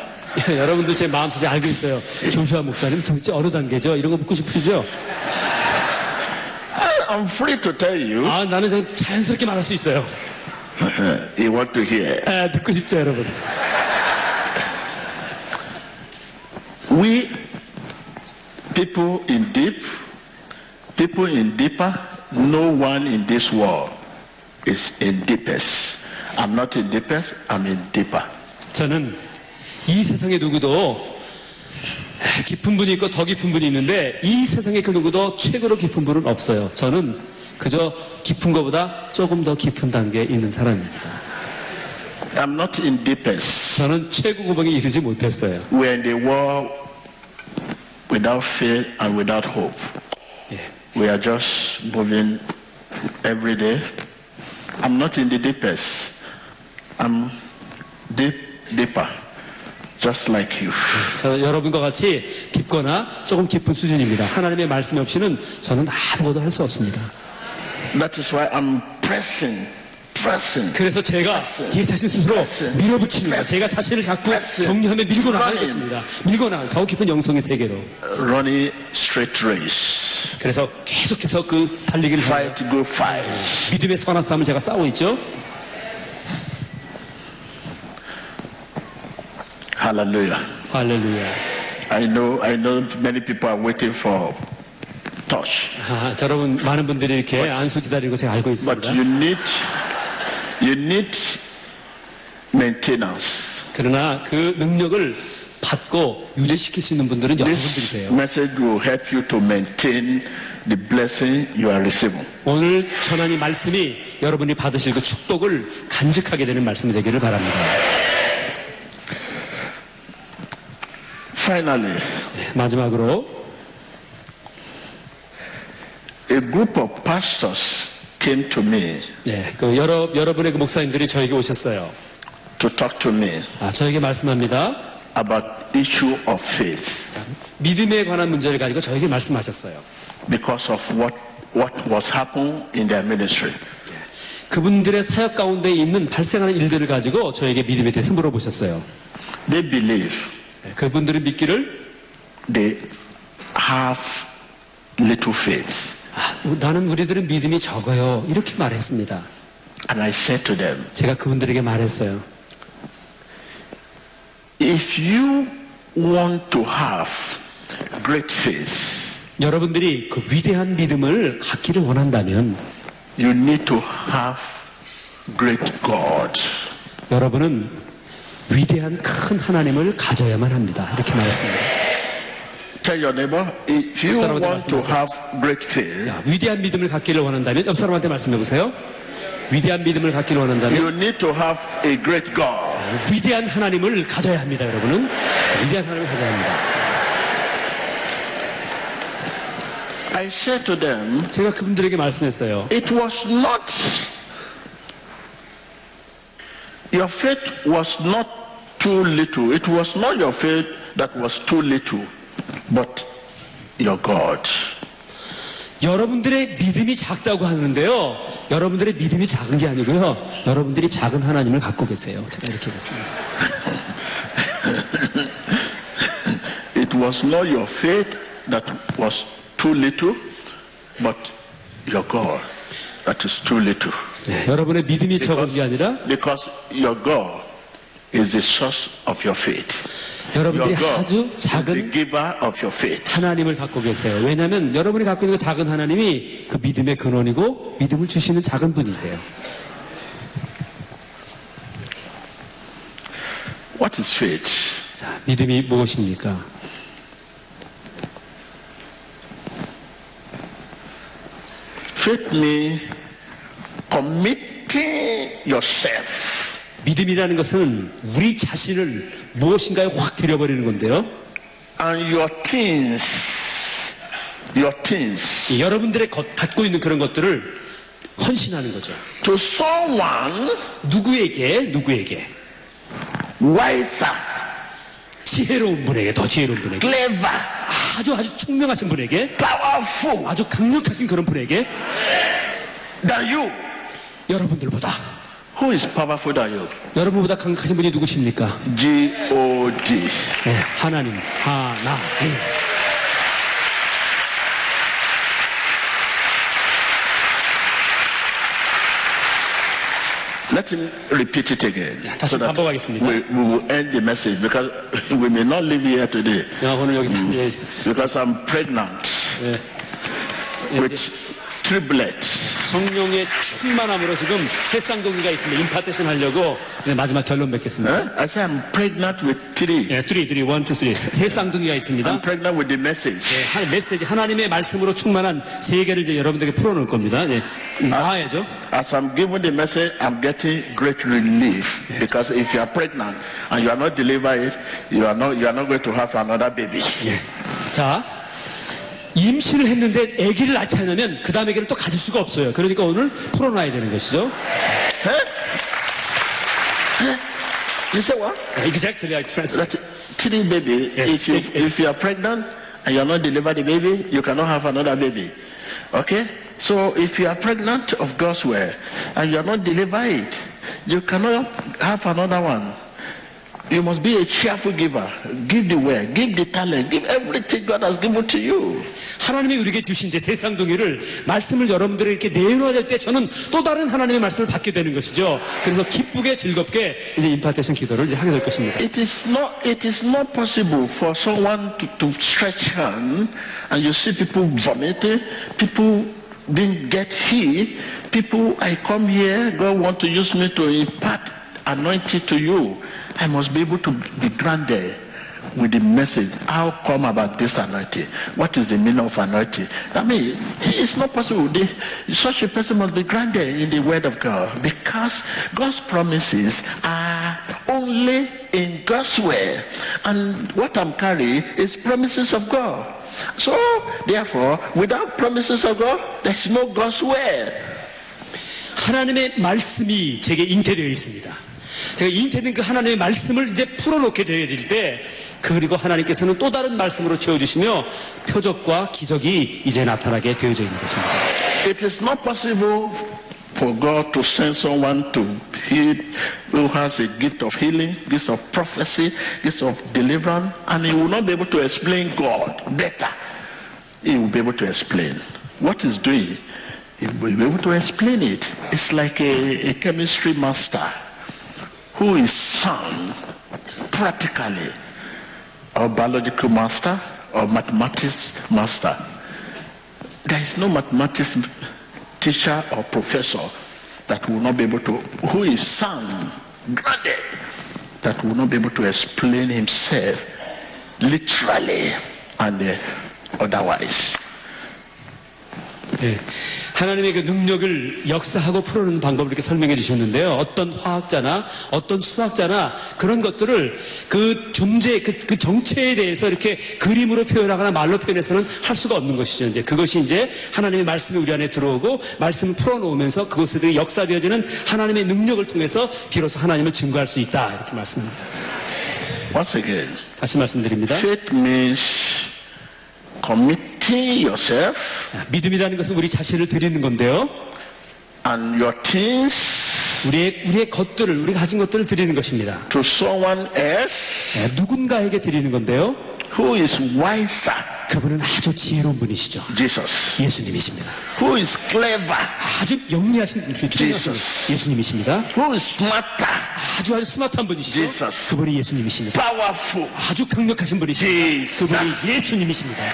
여러분도 제 마음속에 알고 있어요. 조슈아 목사님 도대체 어느 단계죠? 이런 거 묻고 싶으시죠? I'm free to tell you. 나는 좀 자연스럽게 말할 수 있어요. You want to hear. 듣고 싶죠, 여러분? We people in deeper, no one in this world is in deepest. I'm not in deepest, I'm in deeper. 저는 이 세상에 누구도 깊은 분이 있고 더 깊은 분이 있는데 이 세상에 그 누구도 최고로 깊은 분은 없어요. 저는 그저 깊은 것보다 조금 더 깊은 단계에 있는 사람입니다. I'm not in deepest. 저는 최고 구멍에 이르지 못했어요. We're in the world without faith and without hope. 예. We are just moving every day. I'm not in the deepest. I'm deeper. Just like you. 저 여러분과 같이 깊거나 조금 깊은 수준입니다. 하나님의 말씀 없이는 저는 아무것도 할 수 없습니다. That is why I'm pressing. 그래서 제가 제 자신 스스로 밀어붙입니다. 제가 자신을 자꾸 격려하며 밀고 나가겠습니다. 밀고 나가 더 깊은 영성의 세계로. Running straight race. 그래서 계속해서 그 달리기를 Fight, go fight. 믿음의 선한 싸움을 제가 싸우고 있죠. Hallelujah. 할렐루야. I know many people are waiting for touch. 여러분 많은 분들이 이렇게 안수 기다리고 제가 알고 But 있습니다. you need maintenance. 그러나 그 능력을 받고 유지시킬 수 있는 분들은 This 여러분들이세요. message will help you to maintain the blessing you are receiving. 오늘 전한 이 말씀이 여러분이 받으실 그 축복을 간직하게 되는 말씀이 되기를 바랍니다. Finally, 마지막으로 a group of pastors came to me 그 여러분의 그 목사님들이 저에게 오셨어요. to talk to me 저에게 말씀합니다. about issue of faith 믿음에 관한 문제를 가지고 저에게 말씀하셨어요. because of what was happening in their ministry. 그분들의 사역 가운데 있는 발생하는 일들을 가지고 저에게 믿음에 대해서 물어보셨어요. They believe 그분들은 믿기를 they have little faith. 나는 우리들은 믿음이 적어요. 이렇게 말했습니다. And I said to them, 제가 그분들에게 말했어요. if you want to have great faith, 여러분들이 그 위대한 믿음을 갖기를 원한다면 you need to have great God. 여러분은 위대한 큰 하나님을 가져야만 합니다. 이렇게 말했습니다. Tell your neighbor, if you want to have great faith, 위대한 믿음을 갖기를 원한다면 옆 사람한테 말씀해 보세요. 위대한 믿음을 갖기를 원한다면 you need to have a great God. 위대한 하나님을 가져야 합니다. 여러분은 위대한 하나님을 가져야 합니다. I said to them, 제가 그분들에게 말씀했어요. it was not, your faith was not too little. It was not your faith that was too little, but your God. 여러분들의 믿음이 작다고 하는데요. 여러분들의 믿음이 작은 게 아니고요. 여러분들이 작은 하나님을 갖고 계세요. 제가 이렇게 했습니다. It was not your faith that was too little, but your God that is too little. 여러분의 믿음이 적은 게 아니라 Because your God is the source of your faith. 여러분들이 Your God 아주 is the 작은 giver of your faith. 하나님을 갖고 계세요. 왜냐하면 여러분이 갖고 있는 그 작은 하나님이 그 믿음의 근원이고 믿음을 주시는 작은 분이세요. What is faith? 자, 믿음이 무엇입니까? Faith means committing yourself. 믿음이라는 것은 우리 자신을 무엇인가에 확 들여버리는 건데요. And your things 여러분들의 갖고 있는 그런 것들을 헌신하는 거죠. to someone 누구에게 wiser, 지혜로운 분에게, 더 지혜로운 분에게, clever, 아주 총명하신 분에게, powerful 아주 강력하신 그런 분에게, than you. 여러분들보다, Who is powerful than you? 여러분보다 강력하신 분이 누구십니까? G-O-D. 네, 하나님. Let him repeat it again. 다시 So that 반복하겠습니다. we will end the message because we may not live here today. 오늘 여기 Because I'm pregnant with triplets. 성령의 충만함으로 지금 새 쌍둥이가 있습니다. 임파테이션 하려고 마지막 결론 맺겠습니다. I say I'm pregnant with three. 3, 1, 2, 3. 새 쌍둥이가 있습니다. I'm pregnant with the message. 메시지, 하나님의 말씀으로 충만한 세계를 이제 여러분들에게 풀어놓을 겁니다. 나아야죠. As I'm giving the message, I'm getting great relief. Because if you are pregnant and you are not delivered, you are not going to have another baby. 자, 임신을 했는데 아기를 낳지 않으면 그 다음 아기를 또 가질 수가 없어요. 그러니까 오늘 풀어놔야 되는 것이죠. You say what? Exactly, I translate. That three baby. Yes. If you are pregnant and you are not delivered the baby, you cannot have another baby. Okay? So if you are pregnant of God's word and you are not delivered, you cannot have another one. You must be a cheerful giver. Give the word, give the talent, give everything God has given to you. 하나님이 우리에게 주신 이제 새 쌍둥이를 말씀을 여러분들에게 내놓아야 될 때 저는 또 다른 하나님의 말씀을 받게 되는 것이죠. 그래서 기쁘게 즐겁게 이제 임파테이션 기도를 이제 하게 될 것입니다. It is not possible for someone to stretch hand and you see people vomiting, people didn't get healed, people I come here, God want to use me to impart anointing to you. I must be able to be granted with the message. How come about this anointing? What is the meaning of anointing? I mean, it's not possible. Such a person must be granted in the word of God because God's promises are only in God's word. And what I'm carrying is promises of God. So, therefore, without promises of God, there's no God's word. 하나님의 말씀이 제게 잉태되어 있습니다. 제가 잉태된 그 하나님의 말씀을 이제 풀어놓게 되어질 때 그리고 하나님께서는 또 다른 말씀으로 채워주시며 표적과 기적이 이제 나타나게 되어져 있는 것입니다. It is not possible for God to send someone to heal who has a gift of healing, gift of prophecy, gift of deliverance, and he will not be able to explain God better. He will be able to explain what he's doing. He will be able to explain it. It's like a chemistry master who is sound practically, or biological master, or mathematics master. There is no mathematics teacher or professor that will not be able to, who is sound, grounded, that will not be able to explain himself literally and otherwise. 네. 하나님의 그 능력을 역사하고 풀어내는 방법을 이렇게 설명해 주셨는데요. 어떤 화학자나 어떤 수학자나 그런 것들을 그 존재, 그 정체에 대해서 이렇게 그림으로 표현하거나 말로 표현해서는 할 수가 없는 것이죠. 이제 그것이 이제 하나님의 말씀이 우리 안에 들어오고 말씀을 풀어놓으면서 그것에 역사되어지는 하나님의 능력을 통해서 비로소 하나님을 증거할 수 있다. 이렇게 말씀합니다. Once again, 다시 말씀드립니다. faith means committing yourself 믿음이라는 것은 우리 자신을 드리는 건데요. and your things 우리의 것들을, 우리가 가진 것들을 드리는 것입니다. to someone else 누군가에게 드리는 건데요. who is wiser. 그분은 아주 지혜로운 분이시죠. Jesus. 예수님이십니다. Who is clever. 아주 영리하신 분이시죠. Jesus. 예수님이십니다. Who is smarter. 아주 스마트한 분이시죠. Jesus. 그분이 예수님이십니다. Powerful. 아주 강력하신 분이십니다. Jesus. 그분이 예수님이십니다.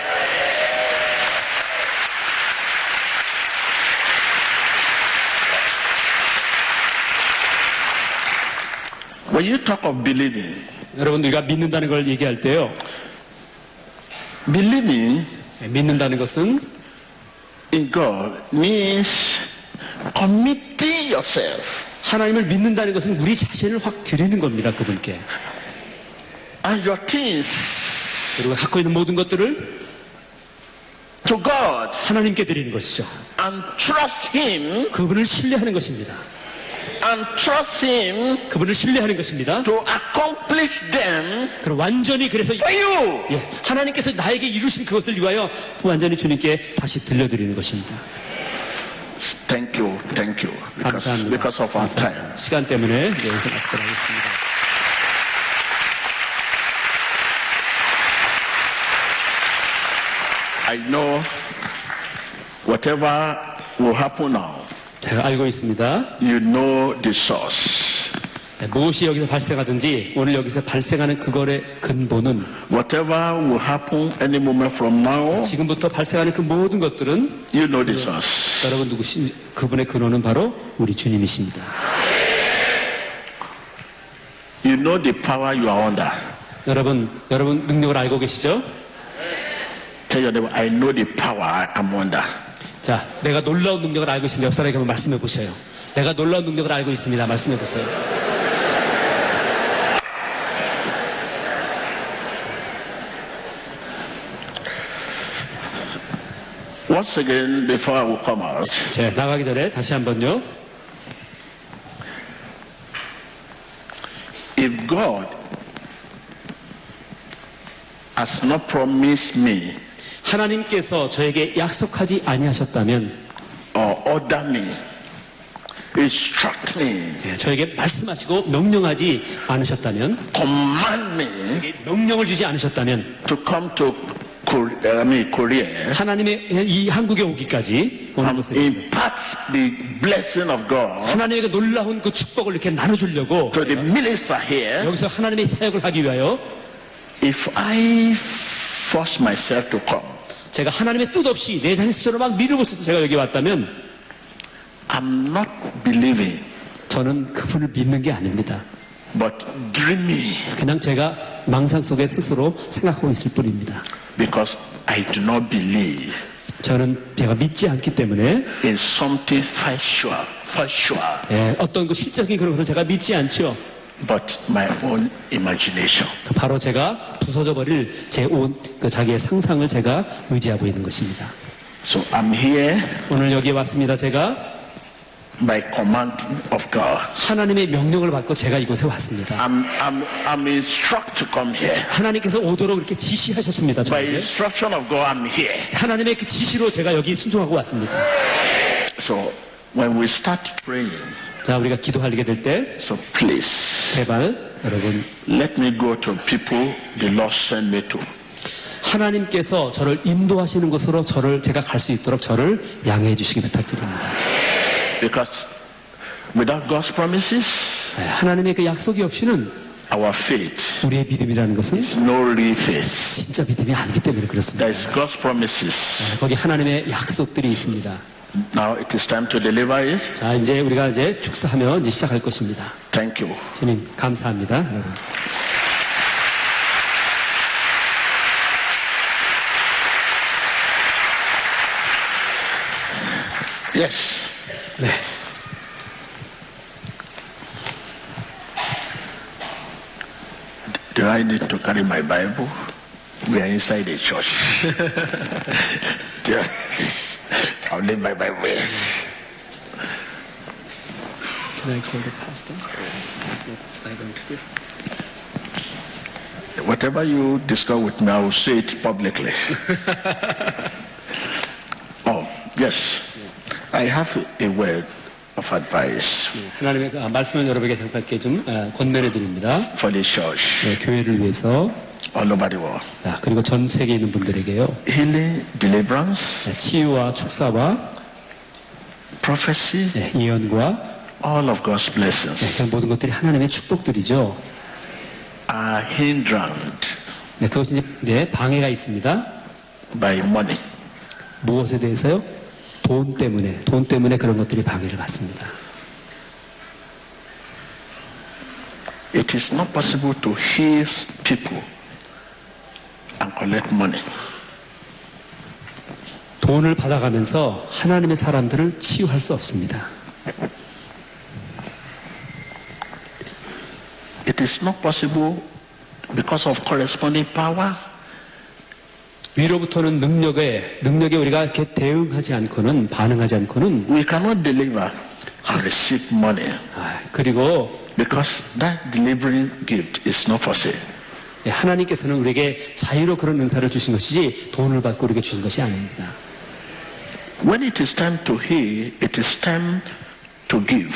When you talk of believing, 여러분 우리가 믿는다는 걸 얘기할 때요. believing 믿는다는 것은 in God means committing yourself. 하나님을 믿는다는 것은 우리 자신을 확 드리는 겁니다. 그분께. And your things 그리고 갖고 있는 모든 것들을 to God 하나님께 드리는 것이죠. and trust Him 그분을 신뢰하는 것입니다. and trust Him 그분을 신뢰하는 것입니다. to accomplish them 그리고 완전히 그래서 for you. 예, 하나님께서 나에게 이루신 그것을 위하여 완전히 주님께 다시 들려드리는 것입니다. Thank you. 감사합니다. Because of our time. 시간 때문에 여기서 말씀하겠습니다. I know whatever will happen now, 제가 알고 있습니다. you know the source. 무엇이 여기서 발생하든지 오늘 여기서 발생하는 그거의 근본은 Whatever will happen any moment from now, 지금부터 발생하는 그 모든 것들은 you know the source. 여러분 누구시 그분의 근원은 바로 우리 주님이십니다. You know the power you are under. 여러분 능력을 알고 계시죠? Tell your neighbor, I know the power I'm under. 자, 내가 놀라운 능력을 알고 있습니다. 옆 사람에게 한번 말씀해 보셔요. 내가 놀라운 능력을 알고 있습니다. 말씀해 보세요. Once again, before I will come out, 자, 나가기 전에 다시 한번요. if God has not promised me 하나님께서 저에게 약속하지 아니하셨다면 or order me, instruct me, 예, 저에게 말씀하시고 명령하지 않으셨다면 command me 명령을 주지 않으셨다면 to come to Korea 하나님의 이 한국에 오기까지 오는 and 것에 대해서 impart the blessing of God 하나님에게 놀라운 그 축복을 이렇게 나눠주려고 to the minister here. 여기서 하나님의 사역을 하기 위하여 If I force myself to come, 제가 하나님의 뜻 없이 내 자신 스스로 막 밀어붙여서 제가 여기 왔다면 I'm not believing, 저는 그분을 믿는 게 아닙니다. but dreaming, 그냥 제가 망상 속에 스스로 생각하고 있을 뿐입니다. because I do not believe 저는 제가 믿지 않기 때문에 in something for sure, 예, 어떤 그 실적인 그런 것을 제가 믿지 않죠. but my own imagination. 바로 제가 부서져 버릴 제 온 그 자기의 상상을 제가 의지하고 있는 것입니다. So I'm here 오늘 여기에 왔습니다. 제가 by command of God. 하나님의 명령을 받고 제가 이곳에 왔습니다. I'm instructed to come here. 하나님께서 오도록 이렇게 지시하셨습니다. By 저에게. instruction of God, I'm here. 하나님의 그 지시로 제가 여기 순종하고 왔습니다. So when we start praying, 자, 우리가 기도하게 될 때 so please 제발 여러분 let me go to people the Lord sent me to. 하나님께서 저를 인도하시는 곳으로 제가 갈 수 있도록 저를 양해해 주시기 부탁드립니다. Because without God's promises, 네, 하나님의 그 약속이 없이는 our faith 우리의 믿음이라는 것은 is no real faith. 진짜 믿음이 아니기 때문에 그렇습니다. There is God's promises. 네, 거기 하나님의 약속들이 있습니다. Now it is time to deliver it. 자, 이제 우리가 이제 축사하며 이제 시작할 것입니다. Thank you. 주님 감사합니다, 여러분. Yes. 네. Do I need to carry my Bible? We are inside a church. I'll leave my Bible here. Can I call the pastors? What am I going to do? Whatever you discuss with me, I will say it publicly. Oh, yes. I have a word of advice 하나님의 그 말씀을 여러분에게 잠깐 좀 권면해 드립니다. for the church 네, 교회를 위해서 all over the world. 자, 그리고 전 세계에 있는 분들에게요. Healing, deliverance, 네, 치유와 축사와 prophecy, 네, 예언과 all of God's 네, blessings 그런 모든 것들이 하나님의 축복들이죠. are hindered 네, 그것이 이제 네, 방해가 있습니다. by money. 무엇에 대해서요? 돈 때문에 그런 것들이 방해를 받습니다. It is not possible to heal people and collect money. 돈을 받아가면서 하나님의 사람들을 치유할 수 없습니다. It is not possible because of corresponding power. 위로부터는 능력에 우리가 이렇게 대응하지 않고는, 반응하지 않고는, We cannot deliver and receive money 그리고 because that delivering gift is not for sale. 하나님께서는 우리에게 자유로 그런 은사를 주신 것이지 돈을 받고 우리에게 주신 것이 아닙니다. When it is time to heal, it is time to give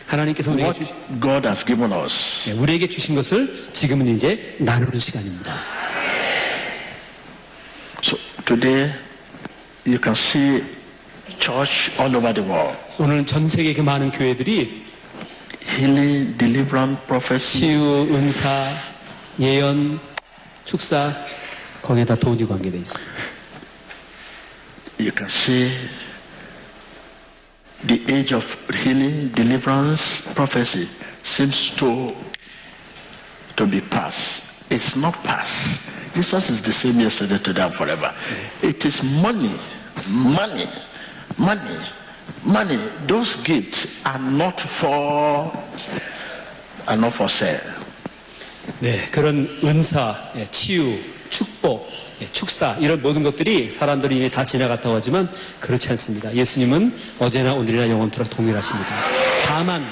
하나님께서 what God has given us. 우리에게 주신 것을 지금은 이제 나누는 시간입니다. So today you can see church all over the world. 오늘 전 세계 그 많은 교회들이 Healing, deliverance, prophecy. 치유, 은사, 예언, 축사, 거기에 다 돈이 관계되어 있습니다. You can see the age of healing, deliverance, prophecy seems to be past. It's not past. Jesus is the same yesterday, today, and forever. It is money. Those gifts are not for sale. 네, 그런 은사, 치유, 축복, 축사 이런 모든 것들이 사람들이 이미 다 지나갔다고 하지만 그렇지 않습니다. 예수님은 어제나 오늘이나 영원토록 동일하십니다. 다만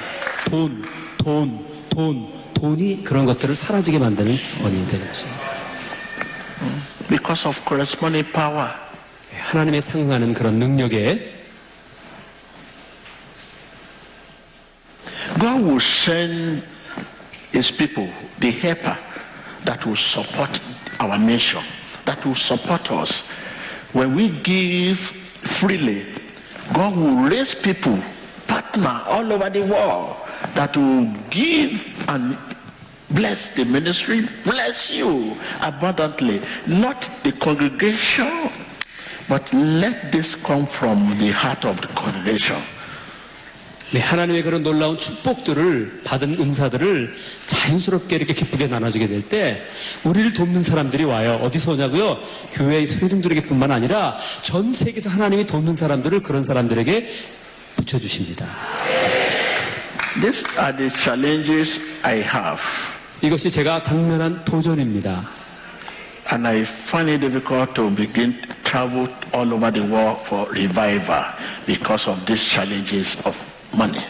돈이 그런 것들을 사라지게 만드는 원인이 되는 것입니다. Because of corresponding power. 하나님의 상응하는 그런 능력에 God will send His people, the helper, that will support our mission, that will support us. When we give freely, God will raise people, partner all over the world, that will give and bless the ministry, bless you abundantly. Not the congregation, but let this come from the heart of the congregation. 네, 하나님의 그런 놀라운 축복들을 받은 은사들을 자연스럽게 이렇게 기쁘게 나눠주게 될 때 우리를 돕는 사람들이 와요. 어디서 오냐고요? 교회의 회중들에게뿐만 아니라 전 세계에서 하나님이 돕는 사람들을 그런 사람들에게 붙여주십니다. These are the challenges I have. 이것이 제가 당면한 도전입니다. And I find it difficult to begin to travel all over the world for revival because of these challenges of money.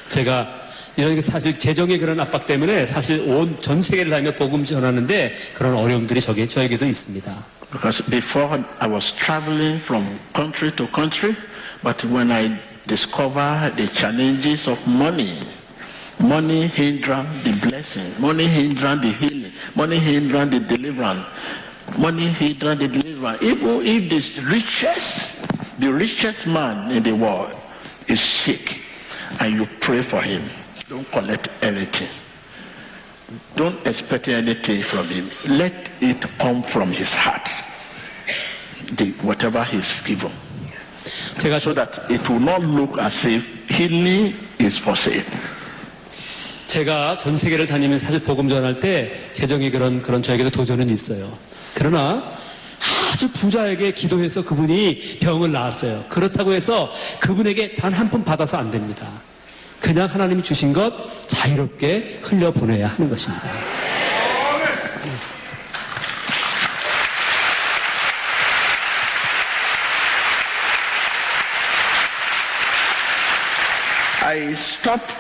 제가 이런 게 사실 재정의 그런 압박 때문에 사실 온 전 세계를 다니며 복음 전하는데 그런 어려움들이 저에게도 있습니다. Because before I was traveling from country to country, but when I discovered the challenges of money hinders the blessing, money hinders the healing, money hinders the deliverance, money hinders the deliverance. Even if the richest man in the world is sick, and you pray for him, don't collect anything. Don't expect anything from him. Let it come from his heart. Whatever he's given. So that it will not look as if healing is for sale. 제가 전 세계를 다니면서 사실 복음 전할 때 재정의 그런 저에게도 도전은 있어요. 그러나 아주 부자에게 기도해서 그분이 병을 나았어요. 그렇다고 해서 그분에게 단 한 푼 받아서 안 됩니다. 그냥 하나님이 주신 것 자유롭게 흘려보내야 하는 것입니다. I stopped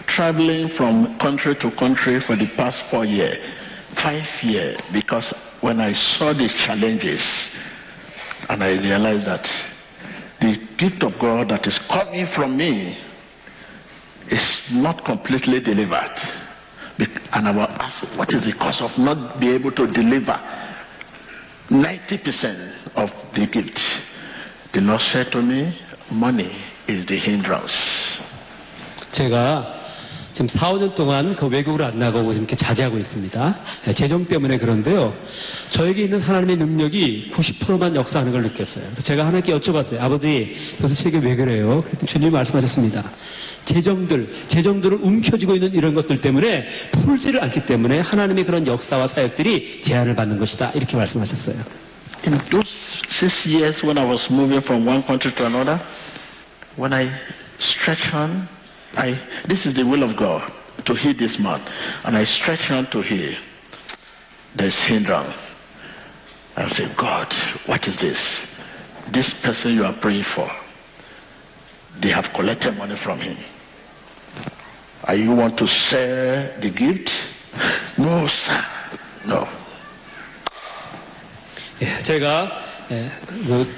traveling from country to country for the past 5 years, because when I saw the challenges and I realized that the gift of God that is coming from me is not completely delivered. And I will ask, what is the cause of not being able to deliver 90% of the gift? The Lord said to me, money is the hindrance. 제가 지금 4, 5년 동안 그 외국으로 안 나가고 이렇게 자제하고 있습니다. 재정 때문에 그런데요. 저에게 있는 하나님의 능력이 90%만 역사하는 걸 느꼈어요. 그래서 제가 하나님께 여쭤봤어요. 아버지, 도대체 왜 그래요? 그랬더니 주님이 말씀하셨습니다. 재정들을 움켜쥐고 있는 이런 것들 때문에 풀지를 않기 때문에 하나님의 그런 역사와 사역들이 제한을 받는 것이다. 이렇게 말씀하셨어요. In those 6 years when I was moving from one country to another, when I stretch on, this is the will of God, to heal this man. And I stretch on to heal. There's hindrance. I say, God, what is this? This person you are praying for, they have collected money from him. Are you want to sell the gift? No, sir. No. 예, 제가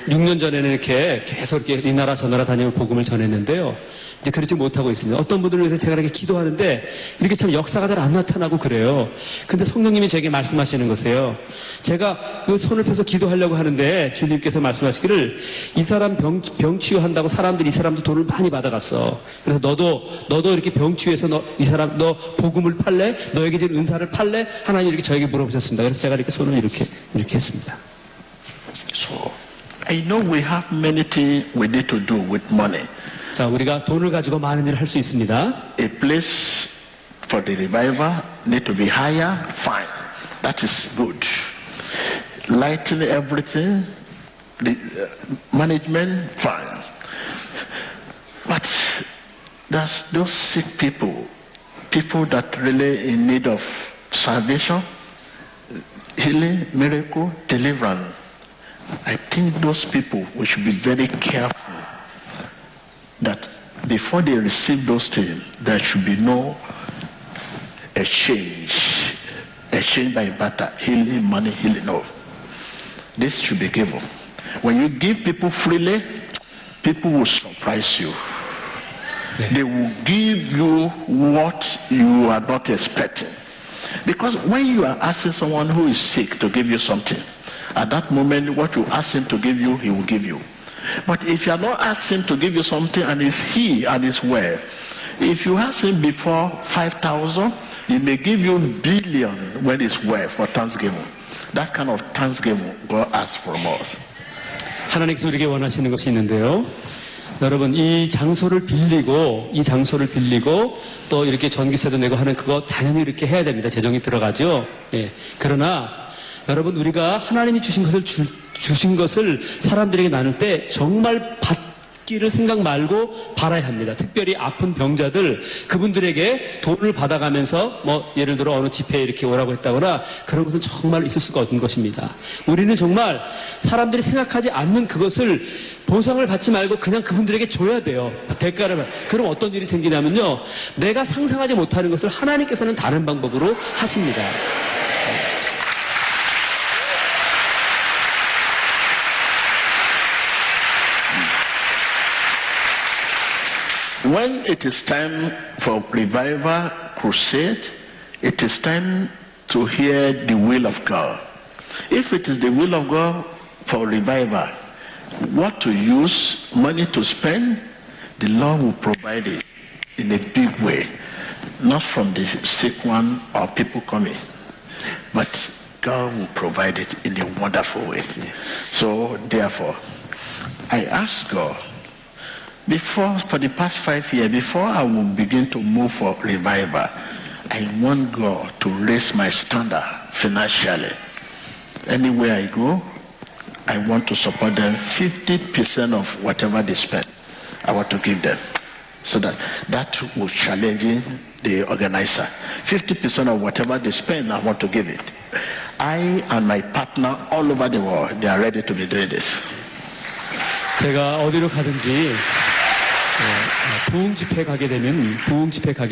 6년 전에는 이렇게 계속 이렇게 이 나라 저 나라 다니며 복음을 전했는데요. 이제 그렇지 못하고 있습니다. 어떤 분들을 위해서 제가 이렇게 기도하는데 이렇게 참 역사가 잘 안 나타나고 그래요. 근데 성령님이 제게 말씀하시는 것이에요. 제가 그 손을 펴서 기도하려고 하는데 주님께서 말씀하시기를 이 사람 병 치유한다고 사람들이 이 사람도 돈을 많이 받아갔어. 그래서 너도 이렇게 병 치유해서 너 복음을 팔래? 너에게 준 은사를 팔래? 하나님 이렇게 저에게 물어보셨습니다. 그래서 제가 이렇게 손을 이렇게 했습니다. So, I know we have many things we need to do with money. 자, 우리가 돈을 가지고 많은 일을 할 수 있습니다. A place for the revival need to be higher, fine. That is good. Lighting everything, the management, fine. But there's those sick people that really in need of salvation, healing, miracle, deliverance. I think those people, we should be very careful that before they receive those things, there should be no exchange by barter, healing, money, healing. No. This should be given. When you give people freely, people will surprise you. Yeah. They will give you what you are not expecting. Because when you are asking someone who is sick to give you something, at that moment, what you ask him to give you, he will give you. But if you are not asking to give you something and it's he and it's well, if you ask him before 5,000, he may give you billion when it's well for Thanksgiving. That kind of Thanksgiving God asks from us. 하나님께서 우리에게 원하시는 것이 있는데요. 여러분, 이 장소를 빌리고 또 이렇게 전기세도 내고 하는 그거 당연히 이렇게 해야 됩니다. 재정이 들어가죠. 예. 그러나 여러분, 우리가 하나님이 주신 것을 사람들에게 나눌 때 정말 받기를 생각 말고 받아야 합니다. 특별히 아픈 병자들, 그분들에게 돈을 받아가면서 예를 들어 어느 집회에 이렇게 오라고 했다거나 그런 것은 정말 있을 수가 없는 것입니다. 우리는 정말 사람들이 생각하지 않는 그것을 보상을 받지 말고 그냥 그분들에게 줘야 돼요. 대가를. 그럼 어떤 일이 생기냐면요. 내가 상상하지 못하는 것을 하나님께서는 다른 방법으로 하십니다. When it is time for revival crusade, it is time to hear the will of God. If it is the will of God for revival, what to use, money to spend, the Lord will provide it in a big way. Not from the sick one or people coming, but God will provide it in a wonderful way. So therefore, I ask God, for the past 5 years, before I will begin to move for revival, I want God to raise my standard financially. Anywhere I go, I want to support them 50% of whatever they spend. I want to give them. So that will challenge the organizer. 50% of whatever they spend, I want to give it. I and my partner all over the world, they are ready to be doing this. 제가 어디로 가든지 부흥 집회 가게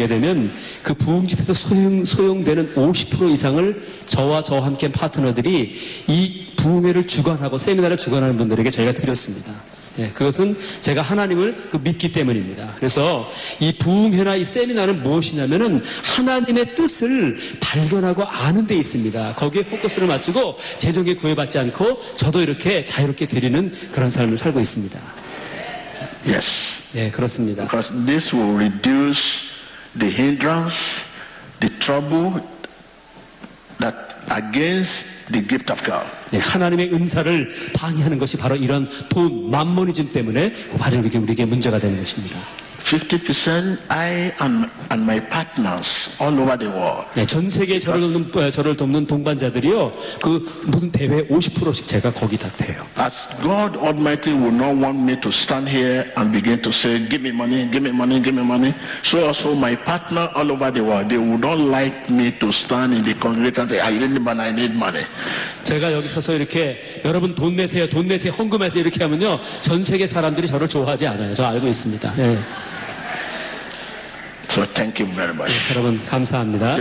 되면 그 부흥 집회에서 소용되는 50% 이상을 저와 함께 파트너들이 이 부흥회를 주관하고 세미나를 주관하는 분들에게 저희가 드렸습니다. 예, 그것은 제가 하나님을 믿기 때문입니다. 그래서 이 부흥회나 이 세미나는 무엇이냐면은 하나님의 뜻을 발견하고 아는 데 있습니다. 거기에 포커스를 맞추고 재정에 구애받지 않고 저도 이렇게 자유롭게 드리는 그런 삶을 살고 있습니다. Yes. 예, 그렇습니다. Because this will reduce the hindrance, the trouble that against the gift of God. 예, 하나님의 은사를 방해하는 것이 바로 이런 돈, 만모니즘 때문에 바로 우리에게 문제가 되는 것입니다. 50% I and my partners all over the world. 네, 전 세계 저를 돕는 동반자들이요, 그 모든 대회 50%씩 제가 거기다 대요. As God Almighty will not want me to stand here and begin to say, give me money, give me money, give me money. So also my partner all over the world, they would not like me to stand in the congregation and say, I need money, I need money. 제가 여기 서서 이렇게 여러분 돈 내세요, 돈 내세요, 헌금하세요 이렇게 하면요, 전 세계 사람들이 저를 좋아하지 않아요. 저 알고 있습니다. 네. So thank you very much. 네, 여러분 감사합니다.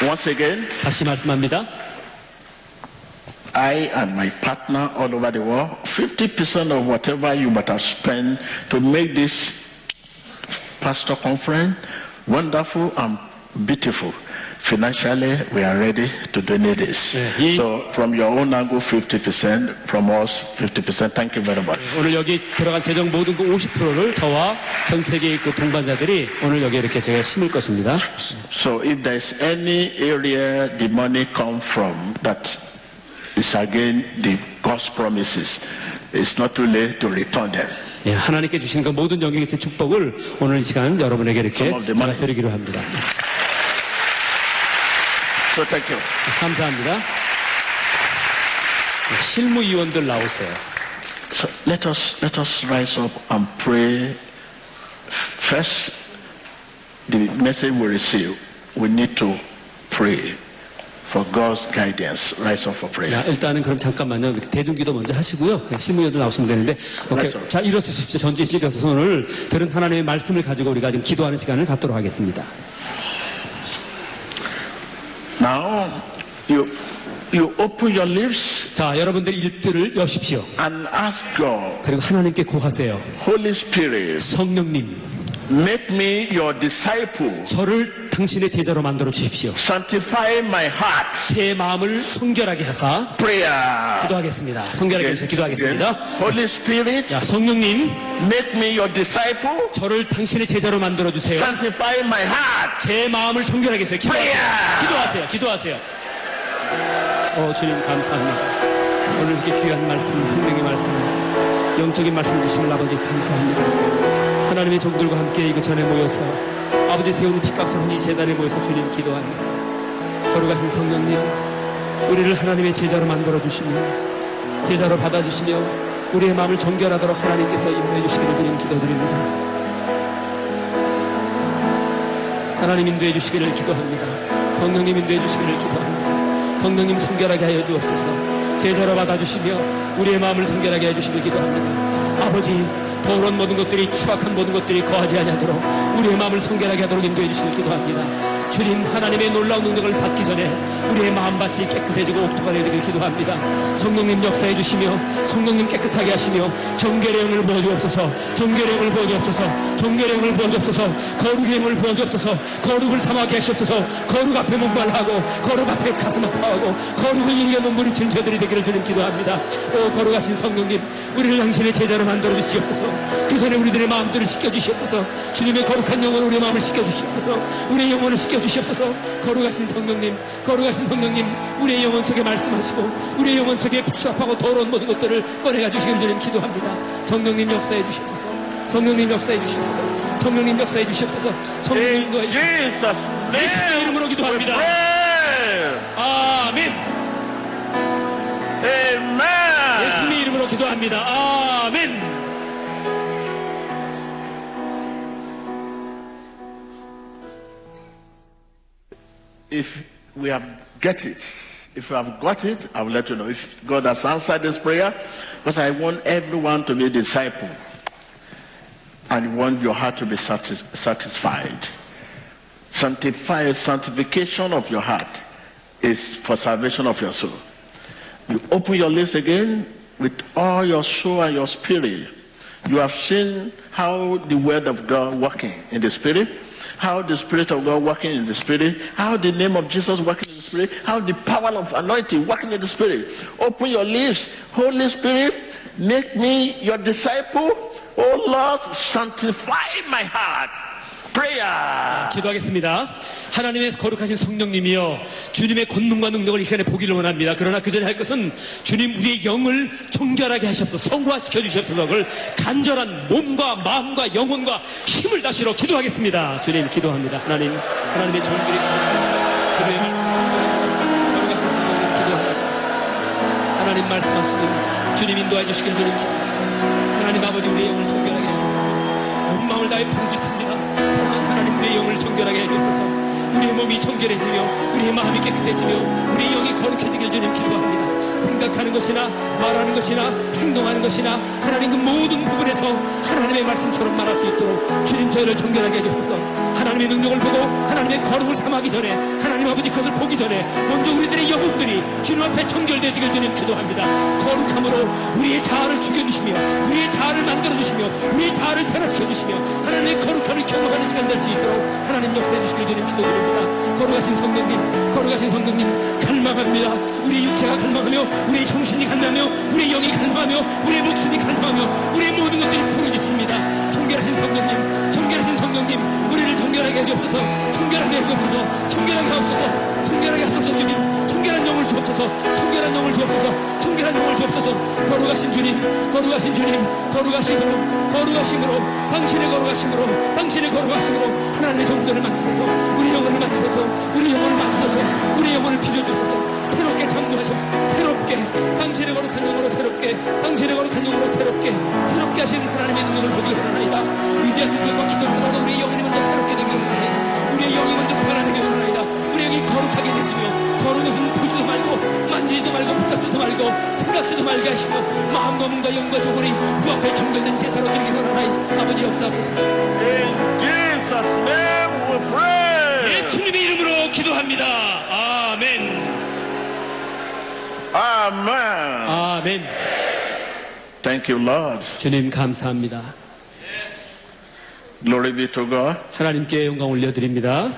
Once again, 다시 말씀합니다. I and my partner all over the world, 50% of whatever you might have spent to make this pastor conference wonderful and beautiful. Financially, we are ready to donate this. So from your own angle, 50%, from us, 50%. Thank you very much. 오늘 여기 들어간 재정 모든 그 50%를 저와 전 세계의 그 동반자들이 오늘 여기 이렇게 제가 심을 것입니다. So if there's any area the money come from that is against the God's promises, it's not too late to return them. 예, 하나님께 주신 그 모든 영역에서의 축복을 오늘 이 시간 여러분에게 이렇게 제가 드리기로 합니다. So thank you. 감사합니다. 실무위원들 나오세요. So let us rise up and pray. First, the message we receive, we need to pray for God's guidance. Rise up for prayer. 일단은 그럼 잠깐만요. 대중기도 먼저 하시고요. 실무위원들 나오시면 되는데, 오케이. 자, 일어서십시오. 전체 일어서 손을 들은 하나님의 말씀을 가지고 우리가 지금 기도하는 시간을 갖도록 하겠습니다. Now, you open your lips. 자, 여러분들 입들을 여십시오. And ask God. 그리고 하나님께 구하세요. Holy Spirit. 성령님. Make me your disciple. 저를 당신의 제자로 만들어 주십시오. Sanctify my heart. 제 마음을 성결하게 하사. Prayer. 기도하겠습니다. 성결하게 해서 기도하겠습니다. Holy Spirit. 자, 성령님. Make me your disciple. 저를 당신의 제자로 만들어 주세요. Sanctify my heart. 제 마음을 성결하게 해서 기도하세요. 기도하세요. 주님 감사합니다. 오늘 이렇게 귀한 말씀, 생명의 말씀, 영적인 말씀 주시는 아버지 감사합니다. 하나님의 종들과 함께 이곳 전에 모여서 아버지 세운 피값으로 이 재단에 모여서 주님 기도합니다. 거룩하신 성령님, 우리를 하나님의 제자로 만들어 주시며 제자로 받아주시며 우리의 마음을 정결하도록 하나님께서 인도해 주시기를 주님 기도드립니다. 하나님 인도해 주시기를 기도합니다. 성령님 인도해 주시기를 기도합니다. 성령님 성결하게 하여 주옵소서. 제자로 받아주시며 우리의 마음을 성결하게 해주시길 기도합니다. 아버지, 더러운 모든 것들이, 추악한 모든 것들이 거하지 아니하도록 우리의 마음을 성결하게 하도록 인도해 주시길 기도합니다. 주님, 하나님의 놀라운 능력을 받기 전에 우리의 마음밭이 깨끗해지고 옥토가 되기를 기도합니다. 성령님 역사해 주시며 성령님 깨끗하게 하시며 정결의 영을 부어주옵소서. 정결의 영을 부어주옵소서. 정결의 영을 부어주옵소서. 거룩의 영을 부어주옵소서. 거룩을 삼하게 하시옵소서. 거룩 앞에 목말하고 거룩 앞에 가슴 아파하고 거룩을 이루게 몸부림친 저들이 되기를 주님 기도합니다. 오 거룩하신 성령님, 우리를 당신의 제자로 만들어 주시옵소서. 그 전에 우리들의 마음들을 씻겨주시옵소서. 주님의 거룩한 영으로 우리의 마음을 씻겨주시옵소서. 우리의 영혼을 씻겨주시옵소서. 거룩하신 성령님, 거룩하신 성령님, 우리의 영혼 속에 말씀하시고 우리의 영혼 속에 추악하고 더러운 모든 것들을 꺼내가 주시길 주님 기도합니다. 성령님 역사해 주시옵소서. 성령님 역사해 주시옵소서. 성령님 역사해 주시옵소서. 성령님 인도해 주시옵소서. 예수의 이름으로 기도합니다. 아멘. 예수님의 이름으로 기도합니다. 아멘. If we have got it, I will let you know if God has answered this prayer, because I want everyone to be a disciple and want your heart to be satisfied. Sanctification of your heart is for salvation of your soul. You open your lips again with all your soul and your spirit. You have seen how the word of God working in the spirit, how the Spirit of God working in the Spirit, how the name of Jesus working in the Spirit, how the power of anointing working in the Spirit. Open your lips. Holy Spirit, make me your disciple. Oh Lord, sanctify my heart. Prayer. 기도하겠습니다. 하나님의 거룩하신 성령님이여, 주님의 권능과 능력을 이 시간에 보기를 원합니다. 그러나 그 전에 할 것은 주님 우리의 영을 정결하게 하셔서 성화시켜 주셔서 그걸 간절한 몸과 마음과 영혼과 힘을 다시러 기도하겠습니다. 주님 기도합니다. 하나님의 종들이 기도의 거룩하신 성령님 기도합니다. 하나님 말씀하시는 주님 인도해 주시길 주님 기도합니다. 하나님 아버지 우리의 영을 정결하게 해주셔서 온 마음을 다해 부르짖습니다. 하나님 우리의 영을 정결하게 해주셔서 우리의 몸이 정결해지며 우리의 마음이 깨끗해지며 우리의 영이 거룩해지길 주님 기도합니다. 생각하는 것이나 말하는 것이나 행동하는 것이나 하나님 그 모든 부분에서 하나님의 말씀처럼 말할 수 있도록 주님 저희를 정결하게 해주셔서 하나님의 능력을 보고 하나님의 거룩을 삼하기 전에 하나님 아버지 그것을 보기 전에 먼저 우리들의 영혼들이 주님 앞에 정결되지길 주님 기도합니다. 거룩함으로 우리의 자아를 죽여주시며 우리의 자아를 만들어주시며 우리의 자아를 변화시켜주시며 하나님의 거룩함을 경험하는 시간 될 수 있도록 하나님 역사해 주시길 주님 기도드립니다. 거룩하신 성령님 갈망합니다. 우리의 육체가 갈망하며 우리의 정신이 갈망하며 우리의 영이 갈망하며 우리의 목숨이 갈망하며 우리의 모든 것들이 부르짖습니다. 정결하신 성령님 우리를 정결하게 해주옵소서. 성결하게 하옵소서. 성결하게 하옵소서. 주님 성결한 영을 주옵소서. 거룩하신 주님 거룩하심으로 당신의 거룩하심으로 하나님의 성도를 만드셔서 우리 영혼을 빌려주셔서 새롭게 창조하셔서 당신의 거룩한 영으로 새롭게 하시는 하나님의 능력을 보기를 원하나이다. 위대한 능력과 기도보다도 우리의 영혼이 먼저 새롭게 되기를 원하나이다. 우리의 영이 먼저 변화되기를 원하나이다. 우리의 영이 거룩하게 되시며 거룩은 보지도 말고 만지지도 말고 붙잡지도 말고 생각지도 말게 하시며 마음과 몸과 영과 조건이 그 앞에 정결된 제사로 드리기를 원하나이다. 아버지 역사하소서. In Jesus' name we pray. 예수님의 이름으로 기도합니다. 아멘. Amen. Thank you, Lord. 주님 감사합니다. Glory be to God. 하나님께 영광 올려드립니다.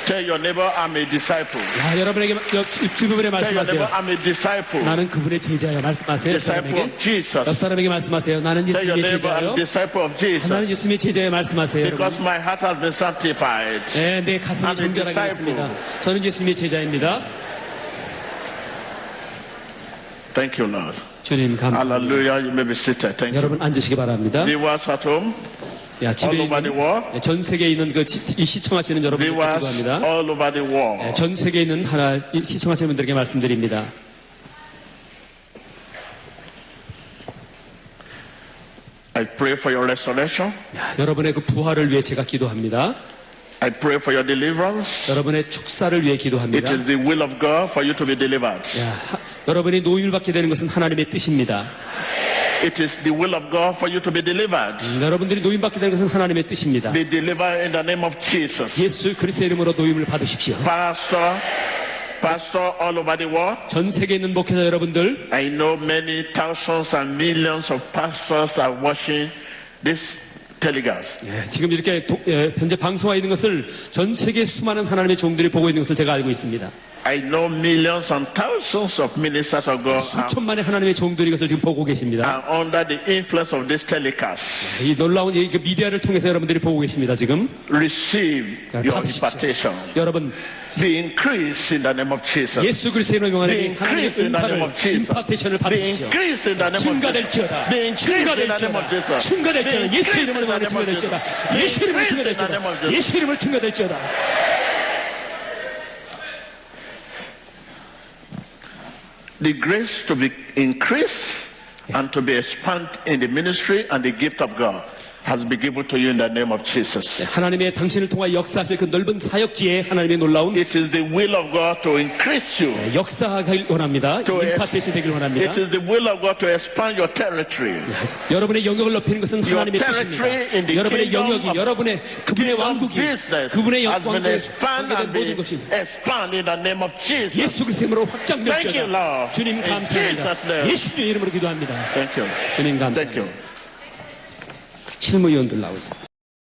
Tell your neighbor, I'm a disciple. 여러분에게 뒷부분에 Tell your 말씀하세요. neighbor, I'm a disciple. 나는 그분의 제자야. 말씀하세요. Disciple of Jesus. 옆 사람에게 말씀하세요. 나는 Tell your 예수님의 neighbor, 제자요. I'm a disciple of Jesus. 나는 예수님의 제자야. 말씀하세요. Because 여러분. my heart has been sanctified. 네, 내 가슴이 I'm a 정결하게 disciple. 됐습니다. 저는 예수님의 제자입니다. Thank you, Lord. 주님 감사합니다. Hallelujah. You may be seated. Thank you. 여러분 앉으시기 바랍니다. Viewers at home, 야, 집에 all over the world. 있는, 전 세계에 있는 이 시청하시는 여러분들께 Viewers 기도합니다. all over the world. 전 세계에 있는 시청하시는 분들에게 말씀드립니다. I pray for your restoration. 여러분의 그 부활을 위해 제가 기도합니다. I pray for your deliverance. 여러분의 축사를 위해 It 기도합니다. is the will of God for you to be delivered. 여러분이 노임을 받게 되는 것은 하나님의 뜻입니다. It is the will of God for you to be delivered. 여러분들이 노임 받게 되는 것은 하나님의 뜻입니다. Be delivered in the name of Jesus. 예수 그리스도의 이름으로 노임을 받으십시오. Pastor all over the world. 전 세계에 있는 목회자 여러분들, I know many thousands and millions of pastors are watching this telecast. 지금 이렇게 현재 방송하고 있는 것을 전 세계 수많은 하나님의 종들이 보고 있는 것을 제가 알고 있습니다. I know millions and thousands of ministers of God 수천만의 하나님의 종들이 이것을 지금 보고 계십니다. are under the influence of this telecast. 이 놀라운 이 미디어를 통해서 여러분들이 보고 계십니다. 지금 Receive your impartation. 여러분 Be increased in the name of Jesus. 예수 그리스도의 이름으로 Be 하나님의 increased in the name of Jesus. 임파테이션을 Be 받으십시오. increased in the name of Jesus. 증가될지어다. Be increased in the name of Jesus. 증가될지어다. 예수 이름으로 증가될지어다. 예수 이름으로 증가될지어다. 예수 이름으로 증가될지어다. The grace to be increased and to be expanded in the ministry and the gift of God has been given to you in the name of Jesus. 하나님의 당신을 통하여 역사하실 그 넓은 사역지에 하나님의 놀라운 It is the will of God to increase you. 역사하길 원합니다. 임파테이션 되길 원합니다. It is the will of God to expand your territory. 여러분의 영역을 넓히는 것은 하나님의 뜻입니다. 여러분의 영역이, 여러분의 그분의 왕국이, 그분의 왕국에 관계된 모든 것이 예수 그리스도 이름으로 확장될지어다. 주님 감사합니다. 예수님의 이름으로 기도합니다. 주님 감사합니다. 실무위원들 나오세요.